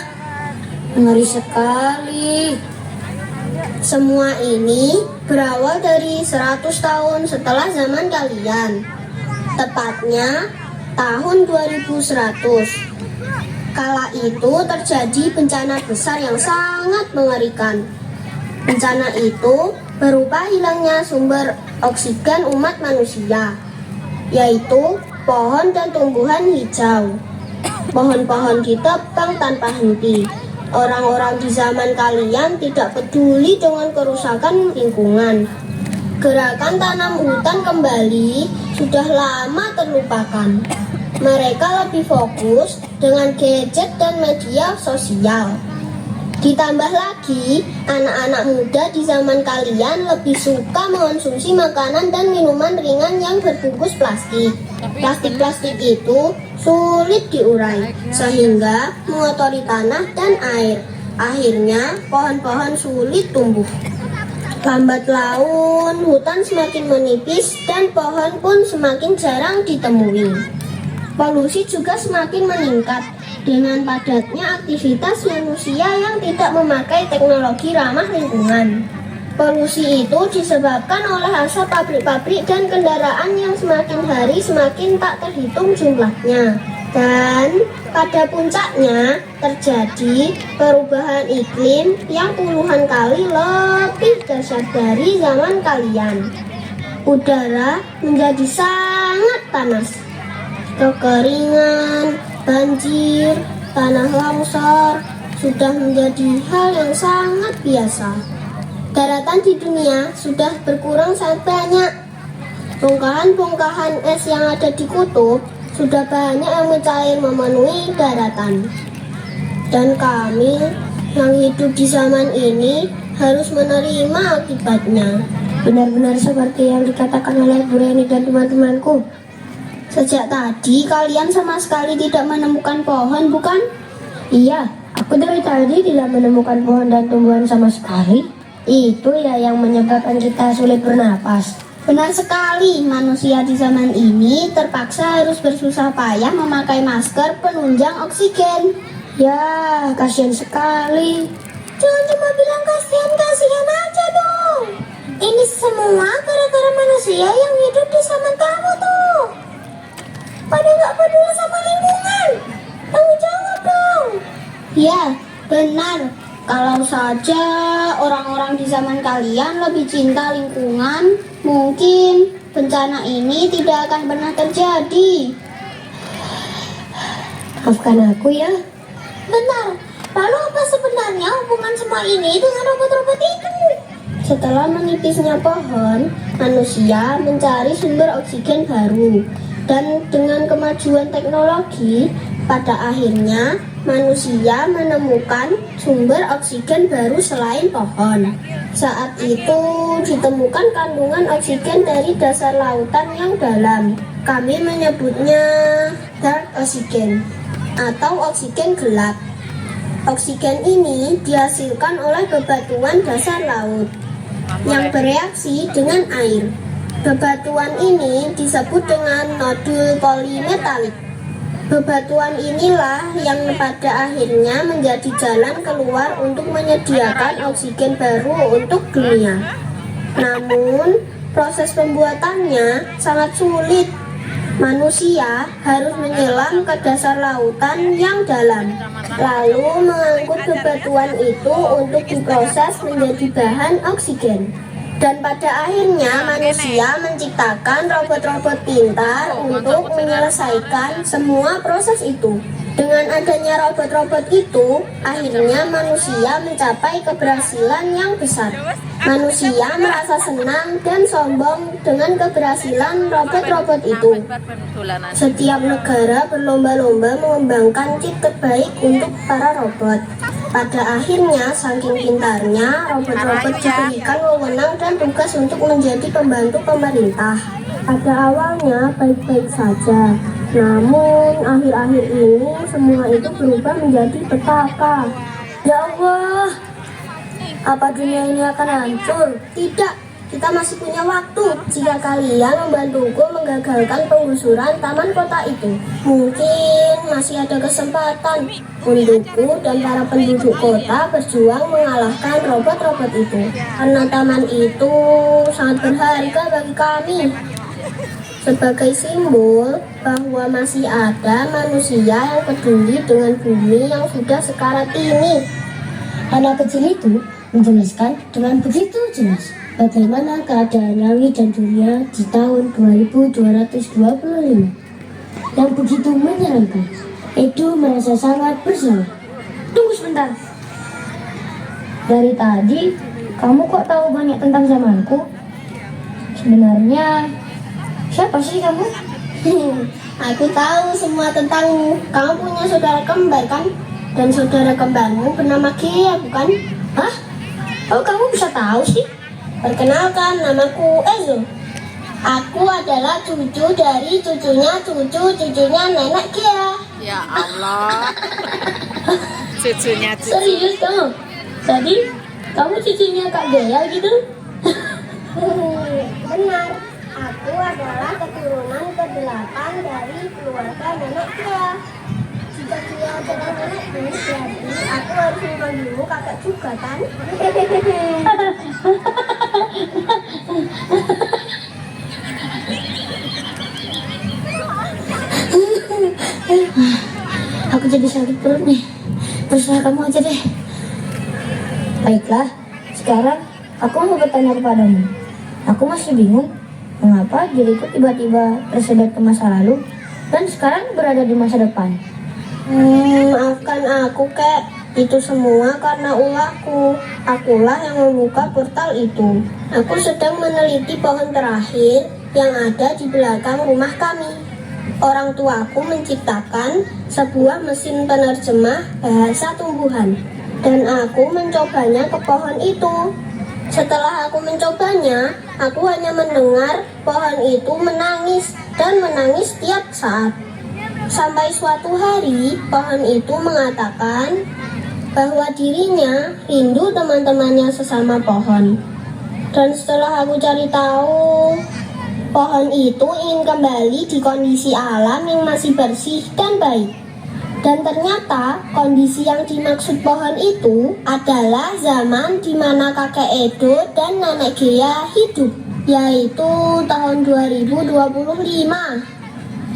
Ngeri sekali. Semua ini berawal dari 100 tahun setelah zaman kalian. Tepatnya tahun 2100. Kala itu terjadi bencana besar yang sangat mengerikan. Bencana itu berupa hilangnya sumber oksigen umat manusia, yaitu pohon dan tumbuhan hijau. Pohon-pohon ditebang tanpa henti. Orang-orang di zaman kalian tidak peduli dengan kerusakan lingkungan. Gerakan tanam hutan kembali sudah lama terlupakan. Mereka lebih fokus dengan gadget dan media sosial. Ditambah lagi, anak-anak muda di zaman kalian lebih suka mengonsumsi makanan dan minuman ringan yang berbungkus plastik. Plastik-plastik itu sulit diurai, sehingga mengotori tanah dan air. Akhirnya, pohon-pohon sulit tumbuh. Lambat laun, hutan semakin menipis dan pohon pun semakin jarang ditemui. Polusi juga semakin meningkat dengan padatnya aktivitas manusia yang tidak memakai teknologi ramah lingkungan. Polusi itu disebabkan oleh asap pabrik-pabrik dan kendaraan yang semakin hari semakin tak terhitung jumlahnya. Dan pada puncaknya terjadi perubahan iklim yang puluhan kali lebih dahsyat dari zaman kalian. Udara menjadi sangat panas. Kekeringan, banjir, tanah longsor sudah menjadi hal yang sangat biasa. Daratan di dunia sudah berkurang sangat banyak. Bongkahan-bongkahan es yang ada di kutub sudah banyak yang mencair memenuhi daratan. Dan kami yang hidup di zaman ini harus menerima akibatnya. Benar-benar seperti yang dikatakan oleh Bu Reni dan teman-temanku. Sejak tadi kalian sama sekali tidak menemukan pohon, bukan? Iya, aku Aku dari tadi tidak menemukan pohon dan tumbuhan sama sekali. Itu ya yang menyebabkan kita sulit bernapas. Benar sekali, manusia di zaman ini terpaksa harus bersusah payah memakai masker penunjang oksigen. Ya, kasihan sekali. Jangan cuma bilang kasihan aja dong. Ini semua gara-gara manusia yang hidup di zaman kamu tuh. Pada nggak peduli sama lingkungan. Tanggung jawab dong. Ya, benar. Kalau saja orang-orang di zaman kalian lebih cinta lingkungan, mungkin bencana ini tidak akan pernah terjadi. Maafkan aku ya. Benar. Lalu apa sebenarnya hubungan semua ini dengan robot-robot itu? Setelah menipisnya pohon, manusia mencari sumber oksigen baru. Dan dengan kemajuan teknologi, pada akhirnya manusia menemukan sumber oksigen baru selain pohon. Saat itu ditemukan kandungan oksigen dari dasar lautan yang dalam. Kami menyebutnya dark oxygen atau oksigen gelap. Oksigen ini dihasilkan oleh bebatuan dasar laut yang bereaksi dengan air. Bebatuan ini disebut dengan nodul polimetalik. Bebatuan inilah yang pada akhirnya menjadi jalan keluar untuk menyediakan oksigen baru untuk dunia. Namun, proses pembuatannya sangat sulit. Manusia harus menyelam ke dasar lautan yang dalam, lalu mengangkut bebatuan itu untuk diproses menjadi bahan oksigen. Dan pada akhirnya manusia menciptakan robot-robot pintar untuk menyelesaikan semua proses itu. Dengan adanya robot-robot itu, akhirnya manusia mencapai keberhasilan yang besar. Manusia merasa senang dan sombong dengan keberhasilan robot-robot itu. Setiap negara berlomba-lomba mengembangkan chip terbaik untuk para robot. Pada akhirnya, saking pintarnya, robot-robot diberikan wewenang dan tugas untuk menjadi pembantu pemerintah. Pada awalnya baik-baik saja, namun akhir-akhir ini semua itu berubah menjadi petaka. Ya Allah, apa dunia ini akan hancur? Tidak, kita masih punya waktu. Jika kalian membantuku menggagalkan penggusuran taman kota itu, mungkin masih ada kesempatan untukku dan para penduduk kota berjuang mengalahkan robot-robot itu. Karena taman itu sangat berharga bagi kami. Sebagai simbol bahwa masih ada manusia yang peduli dengan bumi yang sudah sekarat ini. Anak kecil itu menjelaskan dengan begitu jelas bagaimana keadaan langit dan dunia di tahun 2225 yang begitu menyeramkan. Edo merasa sangat bersalah. Tunggu sebentar. Dari tadi kamu kok tahu banyak tentang zamanku? Sebenarnya siapa sih kamu? Aku tahu semua tentangmu. Kamu punya saudara kembar kan? Dan saudara kembarmu bernama Gea, bukan? Hah? Oh, kamu bisa tahu sih? Perkenalkan, namaku Ezo. Aku adalah cucu dari cucunya nenek Gea. Ya Allah. Cucunya cucu. Serius kamu? Jadi kamu cucunya Kak Gea gitu? Benar, aku adalah keturunan ke-8 dari keluarga nenek Gea. Jika dia adalah nenekku, jadi aku harus memanggilmu kakak juga kan? Aku jadi sakit perut nih. Terserah kamu aja deh. Baiklah, sekarang aku mau bertanya kepadamu. Aku masih bingung mengapa diriku tiba-tiba tersedot ke masa lalu dan sekarang berada di masa depan. Maafkan aku, Kek. Itu semua karena ulahku. Akulah yang membuka portal itu. Aku sedang meneliti pohon terakhir yang ada di belakang rumah kami. Orang tuaku menciptakan sebuah mesin penerjemah bahasa tumbuhan, dan aku mencobanya ke pohon itu. Setelah aku mencobanya, aku hanya mendengar pohon itu menangis dan menangis tiap saat. Sampai suatu hari, pohon itu mengatakan, bahwa dirinya rindu teman-temannya sesama pohon. Dan setelah aku cari tahu, pohon itu ingin kembali di kondisi alam yang masih bersih dan baik. Dan ternyata kondisi yang dimaksud pohon itu adalah zaman di mana kakek Edo dan nenek Gea hidup, yaitu tahun 2025.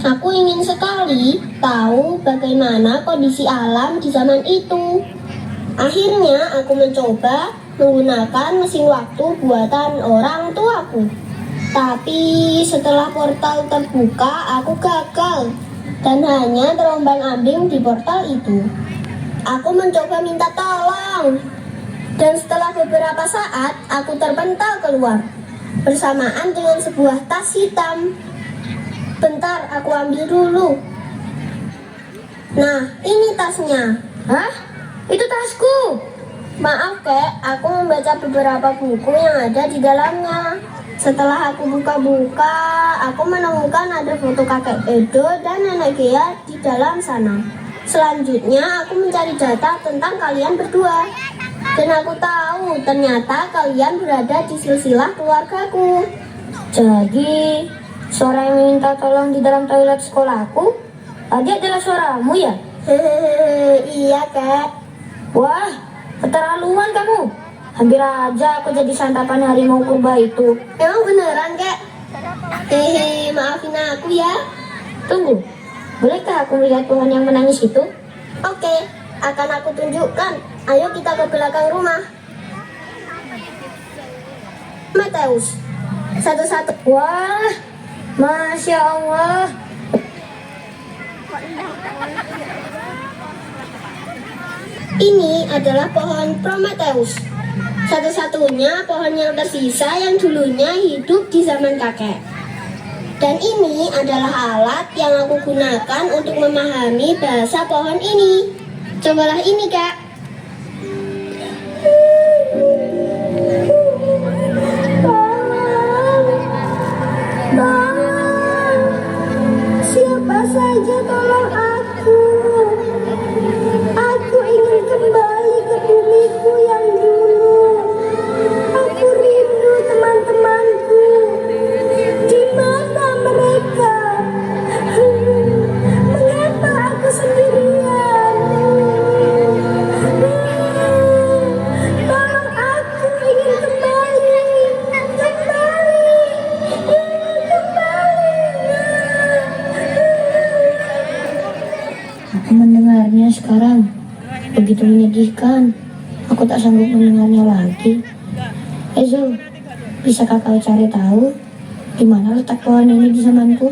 Aku ingin sekali tahu bagaimana kondisi alam di zaman itu. Akhirnya aku mencoba menggunakan mesin waktu buatan orang tuaku. Tapi setelah portal terbuka, aku gagal dan hanya terombang-ambing di portal itu. Aku mencoba minta tolong, dan setelah beberapa saat aku terpental keluar bersamaan dengan sebuah tas hitam. Bentar, aku ambil dulu. Nah, ini tasnya. Hah? Itu tasku. Maaf kek, aku membaca beberapa buku yang ada di dalamnya. Setelah aku buka-buka, aku menemukan ada foto kakek Edo dan nenek Gea di dalam sana. Selanjutnya, aku mencari data tentang kalian berdua. Dan aku tahu ternyata kalian berada di silsilah keluargaku. Jadi, suara yang minta tolong di dalam toilet sekolahku tadi adalah suaramu ya? Hehehe, iya kek. Wah, keterlaluan kamu. Hampir aja aku jadi santapan harimau purba itu. Emang beneran kek? Hehe, maafin aku ya. Tunggu, bolehkah aku melihat pohon yang menangis itu? Oke, akan aku tunjukkan. Ayo kita ke belakang rumah. Mateus, satu-satu. Wah, Masya Allah. Ini adalah pohon Prometheus, satu-satunya pohon yang tersisa yang dulunya hidup di zaman kakek. Dan ini adalah alat yang aku gunakan untuk memahami bahasa pohon ini. Cobalah ini, Kak. Siapa saja tolong aku. Aku ingin kembali ke bumiku yang dulu. Aku rindu teman-temanku. Di mana mereka? Mengapa aku sendirian? Tolong aku ingin kembali. Aku mendengarnya sekarang. Begitu menyedihkan. Aku tak sanggup mendengarnya lagi. Zul, bisakah kau cari tahu di mana letak pohon ini di zamanku?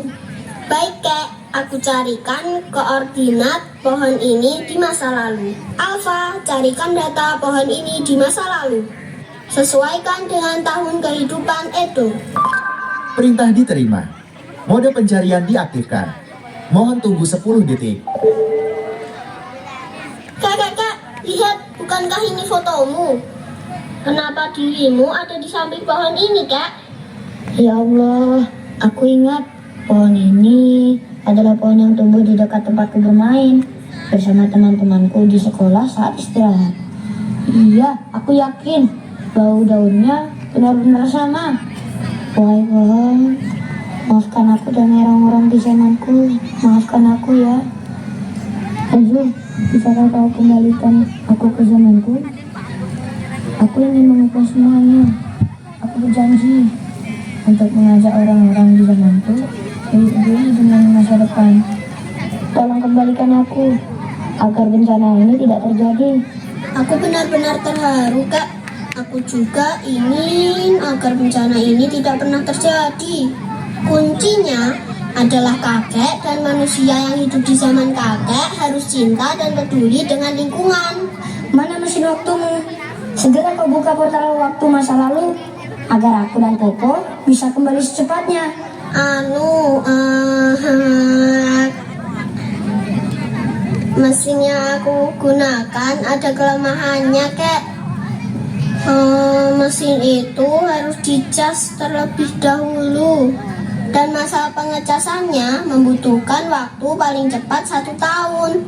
Baik, Kek. Aku carikan koordinat pohon ini di masa lalu. Alfa, carikan data pohon ini di masa lalu. Sesuaikan dengan tahun kehidupan Edo. Perintah diterima. Mode pencarian diaktifkan. Mohon tunggu 10 detik. Kak, lihat, bukankah ini fotomu? Kenapa dirimu ada di samping pohon ini, Kak? Ya Allah, aku ingat pohon ini adalah pohon yang tumbuh di dekat tempatku bermain bersama teman-temanku di sekolah saat istirahat. Iya, aku yakin bau daunnya benar-benar sama. Wahai pohon, maafkan aku dan orang-orang di zamanku. Maafkan aku ya. Azul, bisakah kau kembalikan aku ke zamanku? Aku ingin mengubah semuanya. Aku berjanji untuk mengajak orang-orang di zamanku hidup peduli dengan masa depan. Tolong kembalikan aku agar bencana ini tidak terjadi. Aku benar-benar terharu, Kak. Aku juga ingin agar bencana ini tidak pernah terjadi. Kuncinya adalah kakek dan manusia yang hidup di zaman kakek harus cinta dan peduli dengan lingkungan. Mana mesin waktumu? Segera kau buka portal waktu masa lalu agar aku dan Koko bisa kembali secepatnya. Mesin yang aku gunakan ada kelemahannya, Kek. Mesin itu harus dicas terlebih dahulu. Dan masa pengecasannya membutuhkan waktu paling cepat 1 tahun.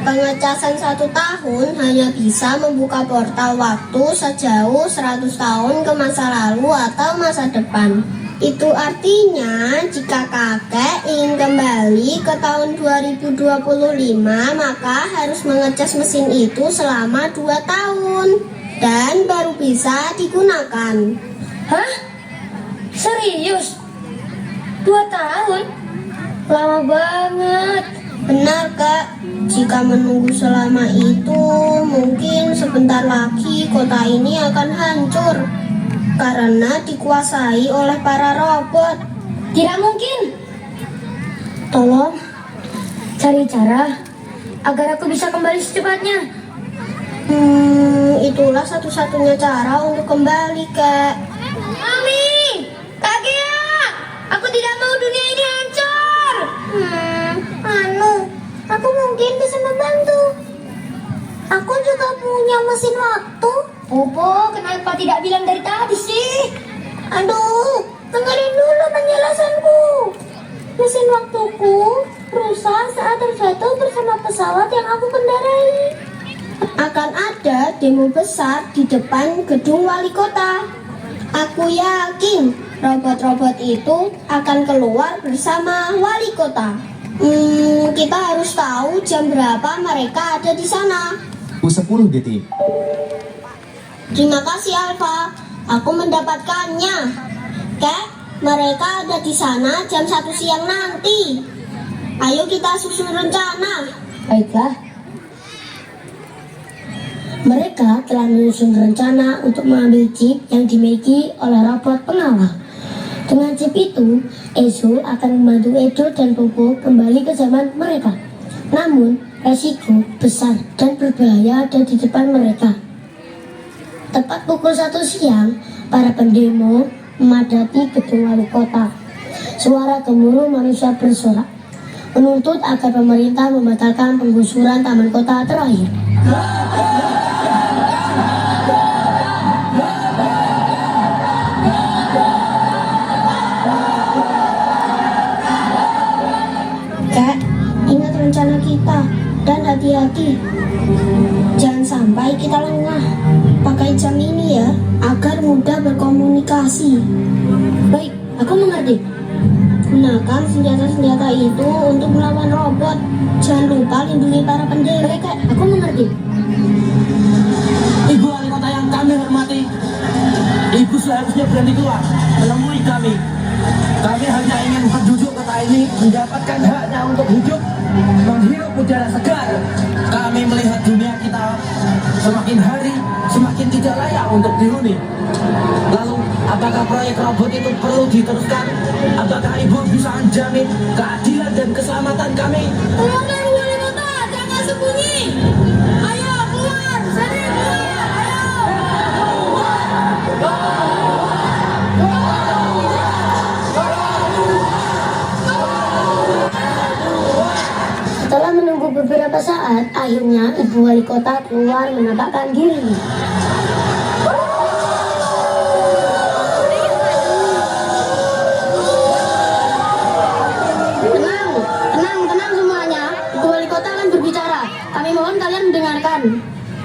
Pengecasan 1 tahun hanya bisa membuka portal waktu sejauh 100 tahun ke masa lalu atau masa depan. Itu artinya jika kakek ingin kembali ke tahun 2025, maka harus mengecas mesin itu selama 2 tahun dan baru bisa digunakan. Hah? Serius? 2 tahun? Lama banget. Benar kak, jika menunggu selama itu, mungkin sebentar lagi kota ini akan hancur karena dikuasai oleh para robot. Tidak mungkin. Tolong cari cara agar aku bisa kembali secepatnya. Itulah satu-satunya cara untuk kembali kak. Mami, kakek, aku tidak mau dunia ini hancur. Aku mungkin bisa membantu. Aku juga punya mesin waktu. Bobo, kenapa tidak bilang dari tadi sih? Aduh, dengerin dulu penjelasanku. Mesin waktuku rusak saat terjatuh bersama pesawat yang aku kendarai. Akan ada demo besar di depan gedung wali kota. Aku yakin robot-robot itu akan keluar bersama wali kota. Kita harus tahu jam berapa mereka ada di sana. 10 detik. Terima kasih Alfa, aku mendapatkannya. Kek, mereka ada di sana jam 1 siang nanti. Ayo kita susun rencana. Baiklah. Mereka telah menyusun rencana untuk mengambil chip yang dimiliki oleh robot pengawal. Dengan chip itu, Ezo akan membantu Edo dan Popo kembali ke zaman mereka. Namun, resiko besar dan berbahaya ada di depan mereka. Tepat pukul 1 siang, para pendemo memadati gedung wali kota. Suara gemuruh manusia bersorak, menuntut agar pemerintah membatalkan penggusuran taman kota terakhir. Kak, ingat rencana kita dan hati-hati. Jangan sampai kita lengah. Pakai jam ini ya, agar mudah berkomunikasi. Baik, aku mengerti. Gunakan senjata-senjata itu untuk melawan robot. Jangan lupa lindungi para pendemo. Baik, Kak, aku mengerti. Ibu wali kota yang kami hormati, ibu seharusnya berani keluar menemui kami. Kami hanya ingin penduduk kota ini mendapatkan haknya untuk hidup, menghirup udara segar. Kami melihat dunia kita semakin hari semakin tidak layak untuk dihuni. Lalu, apakah proyek robot itu perlu diteruskan? Apakah ibu bisa menjamin keadilan dan keselamatan kami? Keluar dari wali kota, jangan sembunyi. Ayo keluar, sini keluar, Setelah menunggu beberapa saat, akhirnya ibu wali kota keluar menampakkan diri. Tenang semuanya. Ibu wali kota akan berbicara. Kami mohon kalian mendengarkan.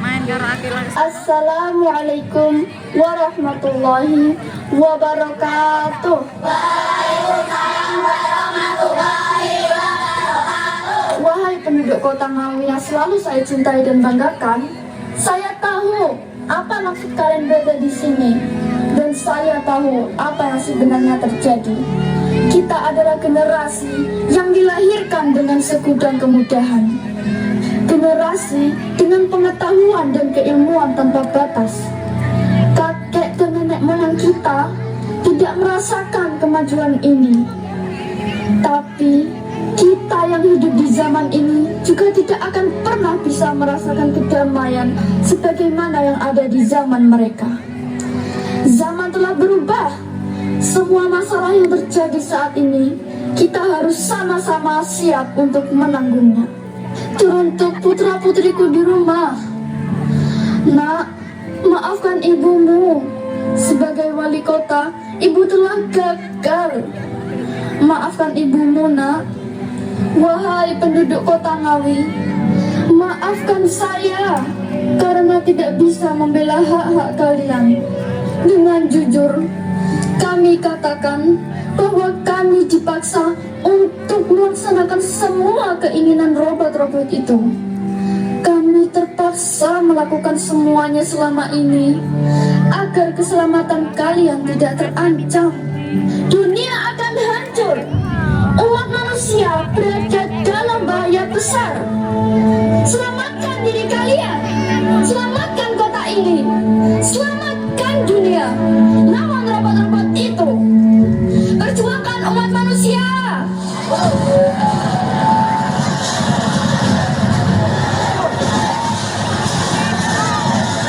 Main karo Akila. Assalamualaikum warahmatullahi wabarakatuh. Wahai penduduk kota Ngawi yang selalu saya cintai dan banggakan, saya tahu apa maksud kalian berada di sini, dan saya tahu apa yang sebenarnya terjadi. Kita adalah generasi yang dilahirkan dengan segudang kemudahan, generasi dengan pengetahuan dan keilmuan tanpa batas. Kakek dan nenek moyang kita tidak merasakan kemajuan ini, tapi kita yang hidup di zaman ini juga tidak akan pernah bisa merasakan kedamaian sebagaimana yang ada di zaman mereka. Zaman telah berubah. Semua masalah yang terjadi saat ini, kita harus sama-sama siap untuk menanggungnya. Teruntuk putra-putriku di rumah, Nak, maafkan ibumu. Sebagai wali kota, ibu telah gagal. Maafkan ibumu, Nak. Wahai penduduk kota Ngawi, Maafkan saya karena tidak bisa membela hak-hak kalian. Dengan jujur, kami katakan bahwa kami dipaksa untuk melaksanakan semua keinginan robot-robot itu. Kami terpaksa melakukan semuanya selama ini agar keselamatan kalian tidak terancam. Dunia akan hancur. Umat manusia berada dalam bahaya besar. Selamatkan diri kalian. Selamatkan kota ini. Selamatkan dunia. Lawan robot-robot itu. Perjuangkan umat manusia.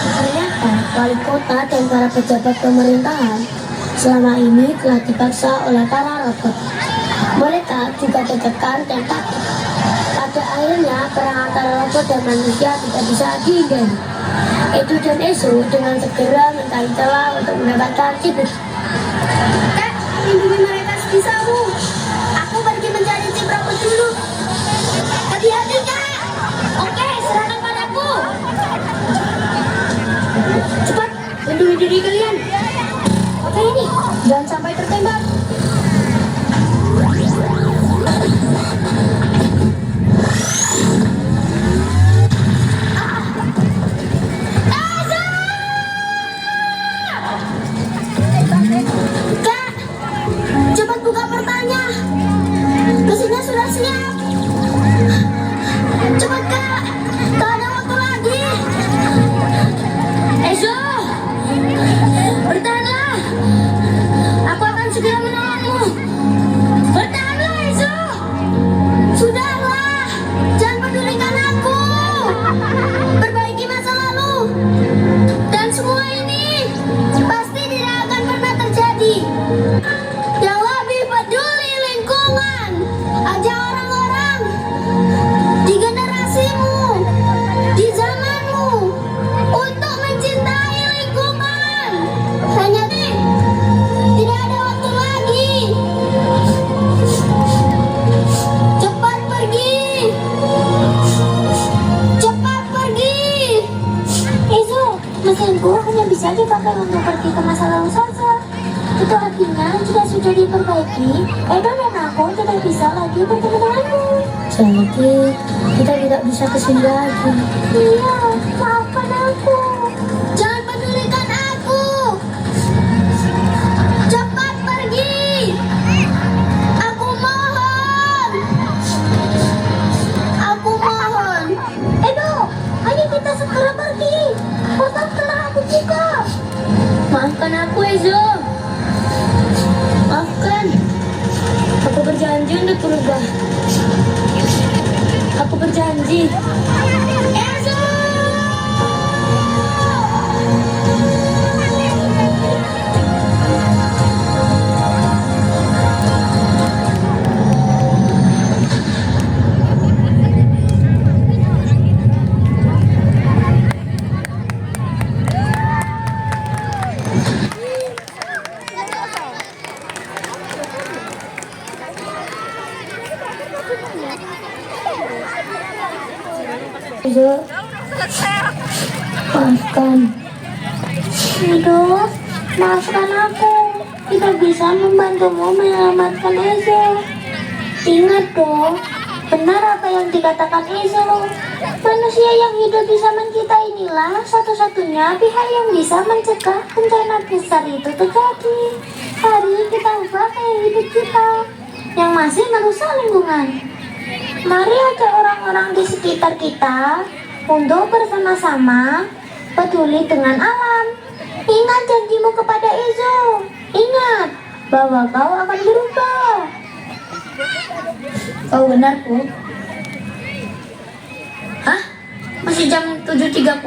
Ternyata wali kota dan para pejabat pemerintahan selama ini telah dipaksa oleh para robot. Mereka juga tertekan dan takut. Pada akhirnya perang antara robot dan manusia tidak bisa dihindari. Edo dan Ezo dengan segera mencari celah untuk mendapatkan chip. Kak, lindungi mereka sebisamu. Aku pergi mencari chip robot dulu. Hati-hati, Kak. Oke, serahkan padaku. Cepat, lindungi diri kalian. Oke, ini. Jangan sampai tertembak. Kak, cepat buka portalnya. Mesinnya sudah siap. Cepat, Kak. Tak ada waktu lagi. Ezo, bertahanlah. Aku akan segera menolongmu. Bertahanlah, Ezo. Sudahlah, jangan pedulikan aku. Perbaiki masa lalu. Dan semua ini pasti tidak akan pernah terjadi. Yang lebih peduli lingkungan. Ajak orang-orang di generasimu, di zamanmu, untuk mencintai lingkungan. Hanya tidak ada waktu lagi. Cepat pergi. Cepat pergi. Ezo, mesinku hanya bisa dipakai untuk pergi ke masa lalu saja. Itu artinya jika sudah diperbaiki, Edo dan aku tidak bisa lagi bertemu denganmu. Jadi kita tidak bisa kesini lagi. Iya, maafkan aku. Jangan pedulikan aku. Cepat pergi. Aku mohon. Aku mohon. Edo, ayo kita segera pergi. Portal telah aku buka. Maafkan aku, Ezo. Maafkan. Aku berjanji untuk berubah. Aku berjanji. Ezo. Ezo, maafkan. Edo, maafkan aku. Tidak bisa membantumu menyelamatkan Ezo. Ingat dong, benar apa yang dikatakan Ezo. Manusia yang hidup di zaman kita inilah satu-satunya pihak yang bisa mencegah bencana besar itu terjadi. Mari kita ubah gaya hidup kita yang masih merusak lingkungan. Mari ajak orang-orang di sekitar kita untuk bersama-sama peduli dengan alam. Ingat janjimu kepada Ezo. Ingat bahwa kau akan berubah. Oh benar, Bu. Hah? Masih jam 7.30?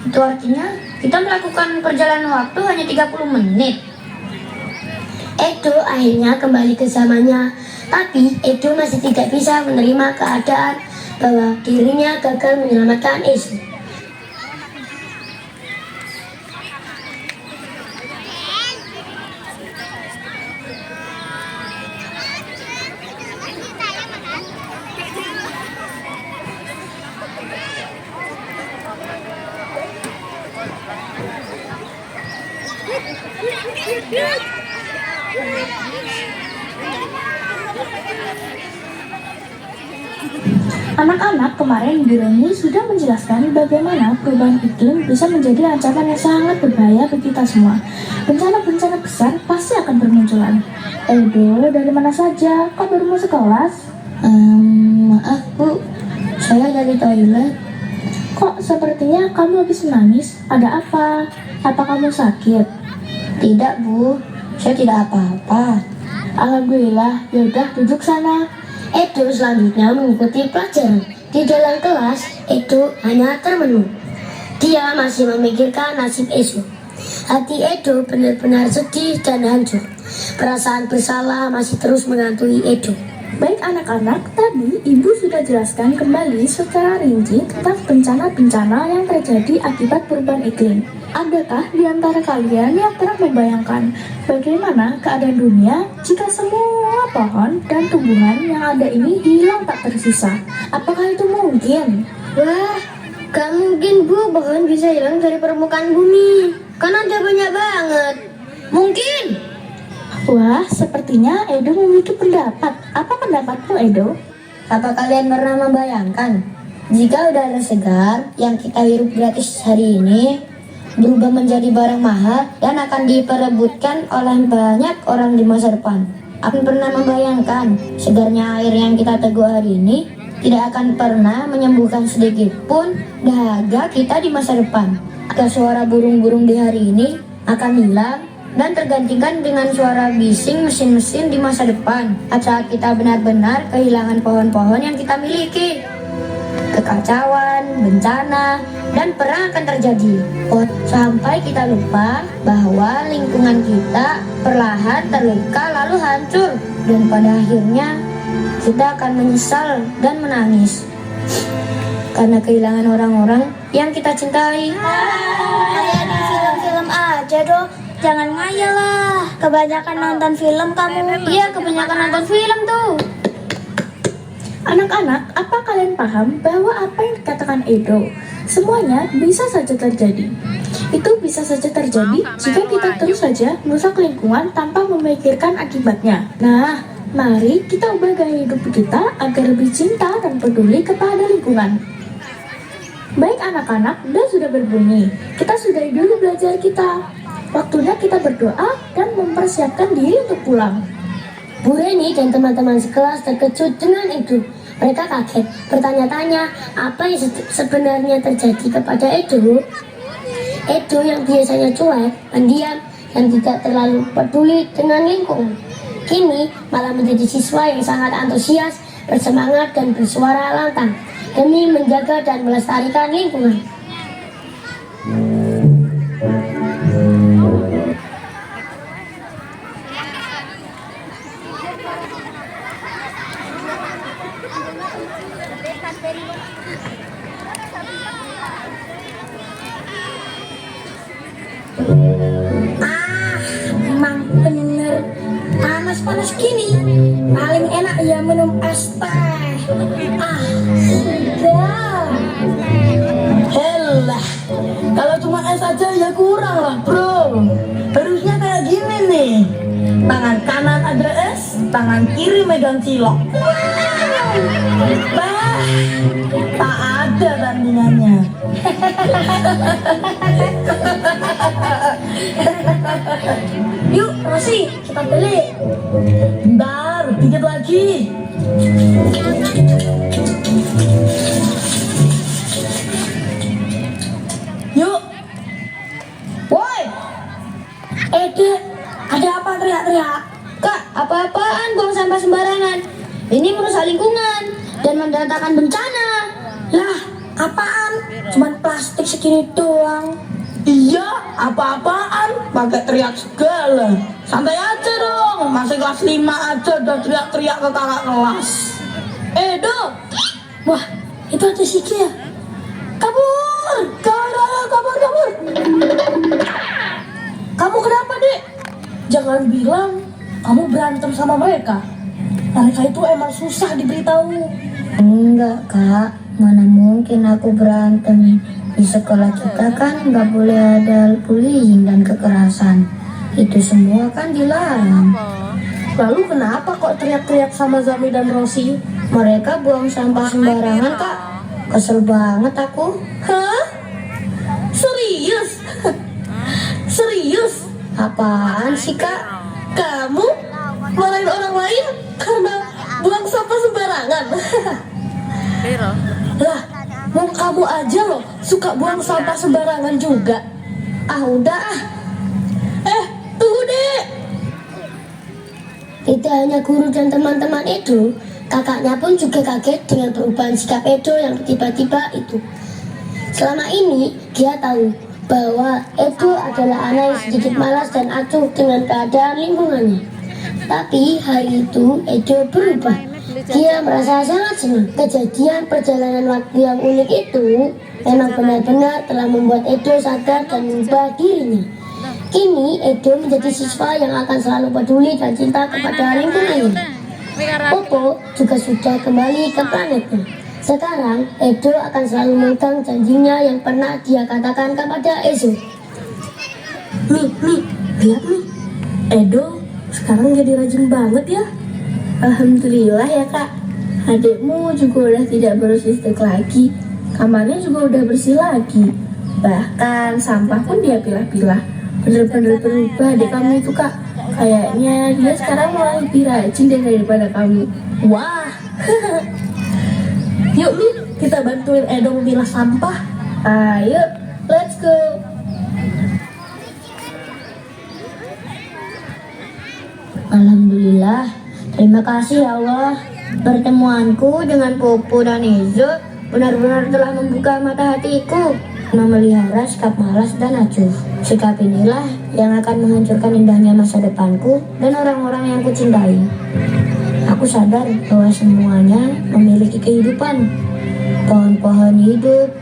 Itu artinya kita melakukan perjalanan waktu hanya 30 menit. Edo akhirnya kembali ke zamannya. Tapi Edo masih tidak bisa menerima keadaan bahwa dirinya gagal menyelamatkan Ezo. Anak-anak, kemarin Bu Reni sudah menjelaskan bagaimana perubahan iklim bisa menjadi ancaman yang sangat berbahaya bagi kita semua. Bencana-bencana besar pasti akan bermunculan. Edo, dari mana saja? Kok baru mau sekelas? Maaf Bu, saya dari toilet. Kok sepertinya kamu habis menangis? Ada apa? Apa kamu sakit? Tidak Bu, saya tidak apa-apa. Alhamdulillah, yaudah duduk sana. Edo selanjutnya mengikuti pelajaran. Di dalam kelas, Edo hanya termenung. Dia masih memikirkan nasib esok. Hati Edo benar-benar sedih dan hancur. Perasaan bersalah masih terus menghantui Edo. Baik anak-anak, tadi Ibu sudah jelaskan kembali secara rinci tentang bencana-bencana yang terjadi akibat perubahan iklim. Adakah di antara kalian yang pernah membayangkan bagaimana keadaan dunia jika semua pohon dan tumbuhan yang ada ini hilang tak tersisa? Apakah itu mungkin? Wah, gak mungkin Bu, pohon bisa hilang dari permukaan bumi. Kan ada banyak banget. Mungkin. Wah, sepertinya Edo memiliki pendapat. Apa pendapatmu, Edo? Apa kalian pernah membayangkan jika udara segar yang kita hirup gratis hari ini berubah menjadi barang mahal dan akan diperebutkan oleh banyak orang di masa depan? Aku pernah membayangkan segarnya air yang kita teguh hari ini tidak akan pernah menyembuhkan sedikit pun dahaga kita di masa depan. Agar suara burung-burung di hari ini akan hilang dan tergantikan dengan suara bising mesin-mesin di masa depan saat kita benar-benar kehilangan pohon-pohon yang kita miliki. Kekacauan, bencana, dan perang akan terjadi sampai kita lupa bahwa lingkungan kita perlahan terluka lalu hancur, dan pada akhirnya kita akan menyesal dan menangis karena kehilangan orang-orang yang kita cintai. Kayak di film-film aja dong. Jangan ngayal lah. Kebanyakan nonton film kamu. Iya, kebanyakan nonton film tuh. Anak-anak, apa kalian paham bahwa apa yang dikatakan Edo semuanya bisa saja terjadi? Itu bisa saja terjadi jika kita terus saja merusak lingkungan tanpa memikirkan akibatnya. Nah, mari kita ubah gaya hidup kita agar lebih cinta dan peduli kepada lingkungan. Baik anak-anak, bel sudah berbunyi. Kita sudahi dulu belajar kita. Waktunya kita berdoa dan mempersiapkan diri untuk pulang. Bu Reni dan teman-teman sekelas terkejut dengan itu. Mereka kaget, bertanya-tanya apa yang sebenarnya terjadi kepada Edo. Edo yang biasanya cuek, pendiam, dan tidak terlalu peduli dengan lingkungan, kini malah menjadi siswa yang sangat antusias, bersemangat, dan bersuara lantang demi menjaga dan melestarikan lingkungan. Emang bener panas-panas gini paling enak ya minum es teh. Udah. Helah, kalau cuma es aja ya kurang lah bro. Harusnya kayak gini nih. Tangan kanan ada es, tangan kiri megang cilok. Bah, tak ada tandingannya. Yuk, Rosi, kita beli. Bentar, dikit lagi. Yuk. Woi. Dek, ada apa teriak-teriak? Kak, apa-apaan buang sampah sembarangan? Ini merusak lingkungan dan mendatangkan bencana. Lah, apaan? Cuman plastik segini doang. Iya, apa-apaan? Pakai teriak segala. Santai aja dong. Masih kelas 5 aja udah teriak-teriak ke kakak kelas. Do. Wah, itu ada Siki ya? Kabur! Kabur! Kamu kenapa, Dek? Jangan bilang kamu berantem sama mereka. Mereka itu emang susah diberitahu. Enggak, Kak. Mana mungkin aku berantem. Di sekolah kita kan nggak boleh ada bullying dan kekerasan. Itu semua kan dilarang. Apa? Lalu kenapa kok teriak-teriak sama Zami dan Rosi? Mereka buang sampah sembarangan, Kak. Kesel banget aku. Hah? Serius? Serius? Apaan sih, Kak? Kamu marahin orang lain karena buang sampah sembarangan? Biro. Lah, mau kamu aja loh suka buang sampah sembarangan juga. Ah, udah ah. Tunggu deh. Tidak hanya guru dan teman-teman itu, kakaknya pun juga kaget dengan perubahan sikap Edo yang tiba-tiba itu. Selama ini, dia tahu bahwa Edo adalah anak yang sedikit malas dan acuh dengan keadaan lingkungannya. Tapi hari itu Edo berubah. Dia merasa sangat senang. Kejadian perjalanan waktu yang unik itu memang benar-benar telah membuat Edo sadar dan mengubah dirinya. Kini Edo menjadi siswa yang akan selalu peduli dan cinta kepada lingkungannya. Popo juga sudah kembali ke planetnya. Sekarang Edo akan selalu memegang janjinya yang pernah dia katakan kepada Ezo. Lihat nih, Edo sekarang jadi rajin banget ya. Alhamdulillah ya Kak. Adikmu juga udah tidak bersistik lagi. Kamarnya juga udah bersih lagi. Bahkan sampah pun dia pilah-pilah. Bener-bener berubah deh kamu itu Kak. Kayaknya dia sekarang mulai lebih rajin deh daripada kamu. Wah. Yuk nih, kita bantuin Edo memilah sampah. Ayo, let's go. Alhamdulillah, terima kasih ya Allah. Pertemuanku dengan Popo dan Ezo benar-benar telah membuka mata hatiku. Memelihara sikap malas dan acuh. Sikap inilah yang akan menghancurkan indahnya masa depanku dan orang-orang yang kucintai. Aku sadar bahwa semuanya memiliki kehidupan. Pohon-pohon hidup,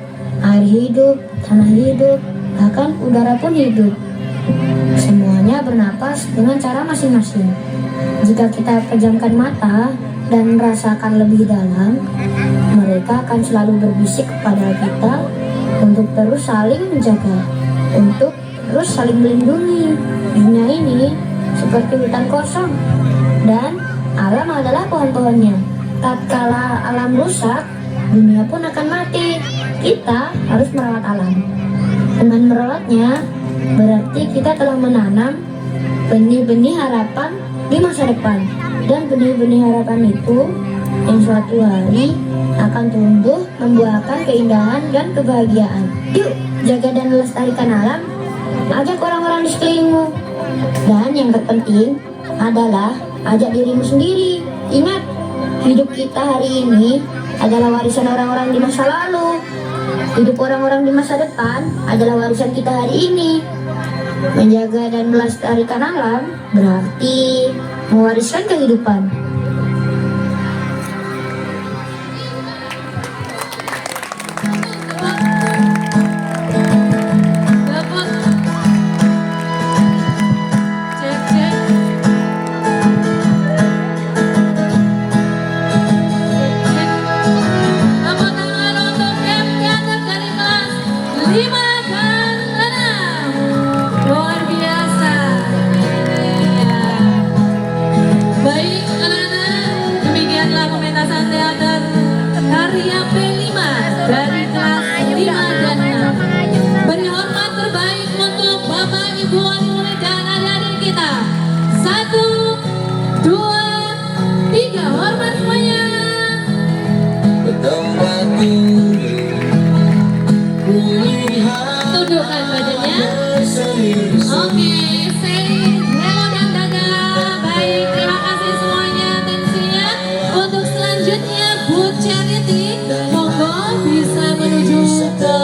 air hidup, tanah hidup, bahkan udara pun hidup. Semuanya bernapas dengan cara masing-masing. Jika kita pejamkan mata dan merasakan lebih dalam, mereka akan selalu berbisik kepada kita untuk terus saling menjaga, untuk terus saling melindungi. Dunia ini seperti hutan kosong, dan alam adalah pohon-pohonnya. Tatkala alam rusak, dunia pun akan mati. Kita harus merawat alam. Dengan merawatnya, berarti kita telah menanam benih-benih harapan di masa depan. Dan benih-benih harapan itu yang suatu hari akan tumbuh membuahkan keindahan dan kebahagiaan. Yuk, jaga dan lestarikan alam. Ajak orang-orang di sekelilingmu. Dan yang terpenting adalah ajak dirimu sendiri. Ingat, hidup kita hari ini adalah warisan orang-orang di masa lalu. Hidup orang-orang di masa depan adalah warisan kita hari ini. Menjaga dan melestarikan alam berarti mewariskan kehidupan. Tundukkan badannya. Oke, say hello dan dadah. Baik, terima kasih semuanya atensinya. Untuk selanjutnya Bu Charity, monggo bisa menuju ke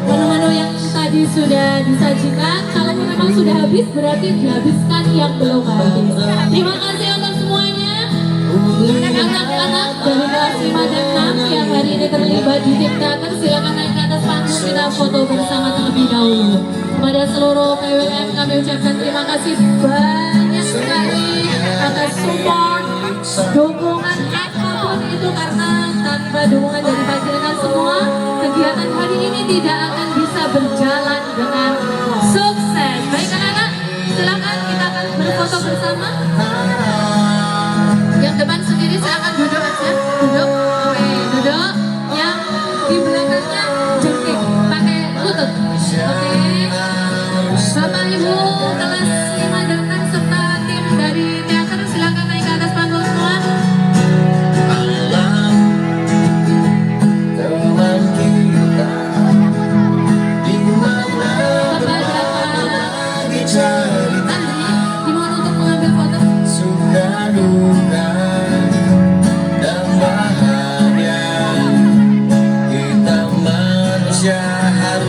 menu-menu yang tadi sudah disajikan. Kalau memang sudah habis, berarti dihabiskan yang belum habis. Terima kasih untuk semuanya. Anak-anak dari kelas 5 dan 6 yang hari ini terlibat di tim teater, silakan naik ke atas panggung, kita foto bersama terlebih dahulu. Kepada seluruh PWM kami ucapkan terima kasih banyak sekali atas support, dukungan apapun itu, karena tanpa dukungan dari panjenengan semua, kegiatan hari ini tidak akan bisa berjalan dengan sukses. Baik anak-anak,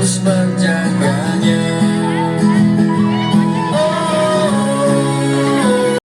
terus menjaga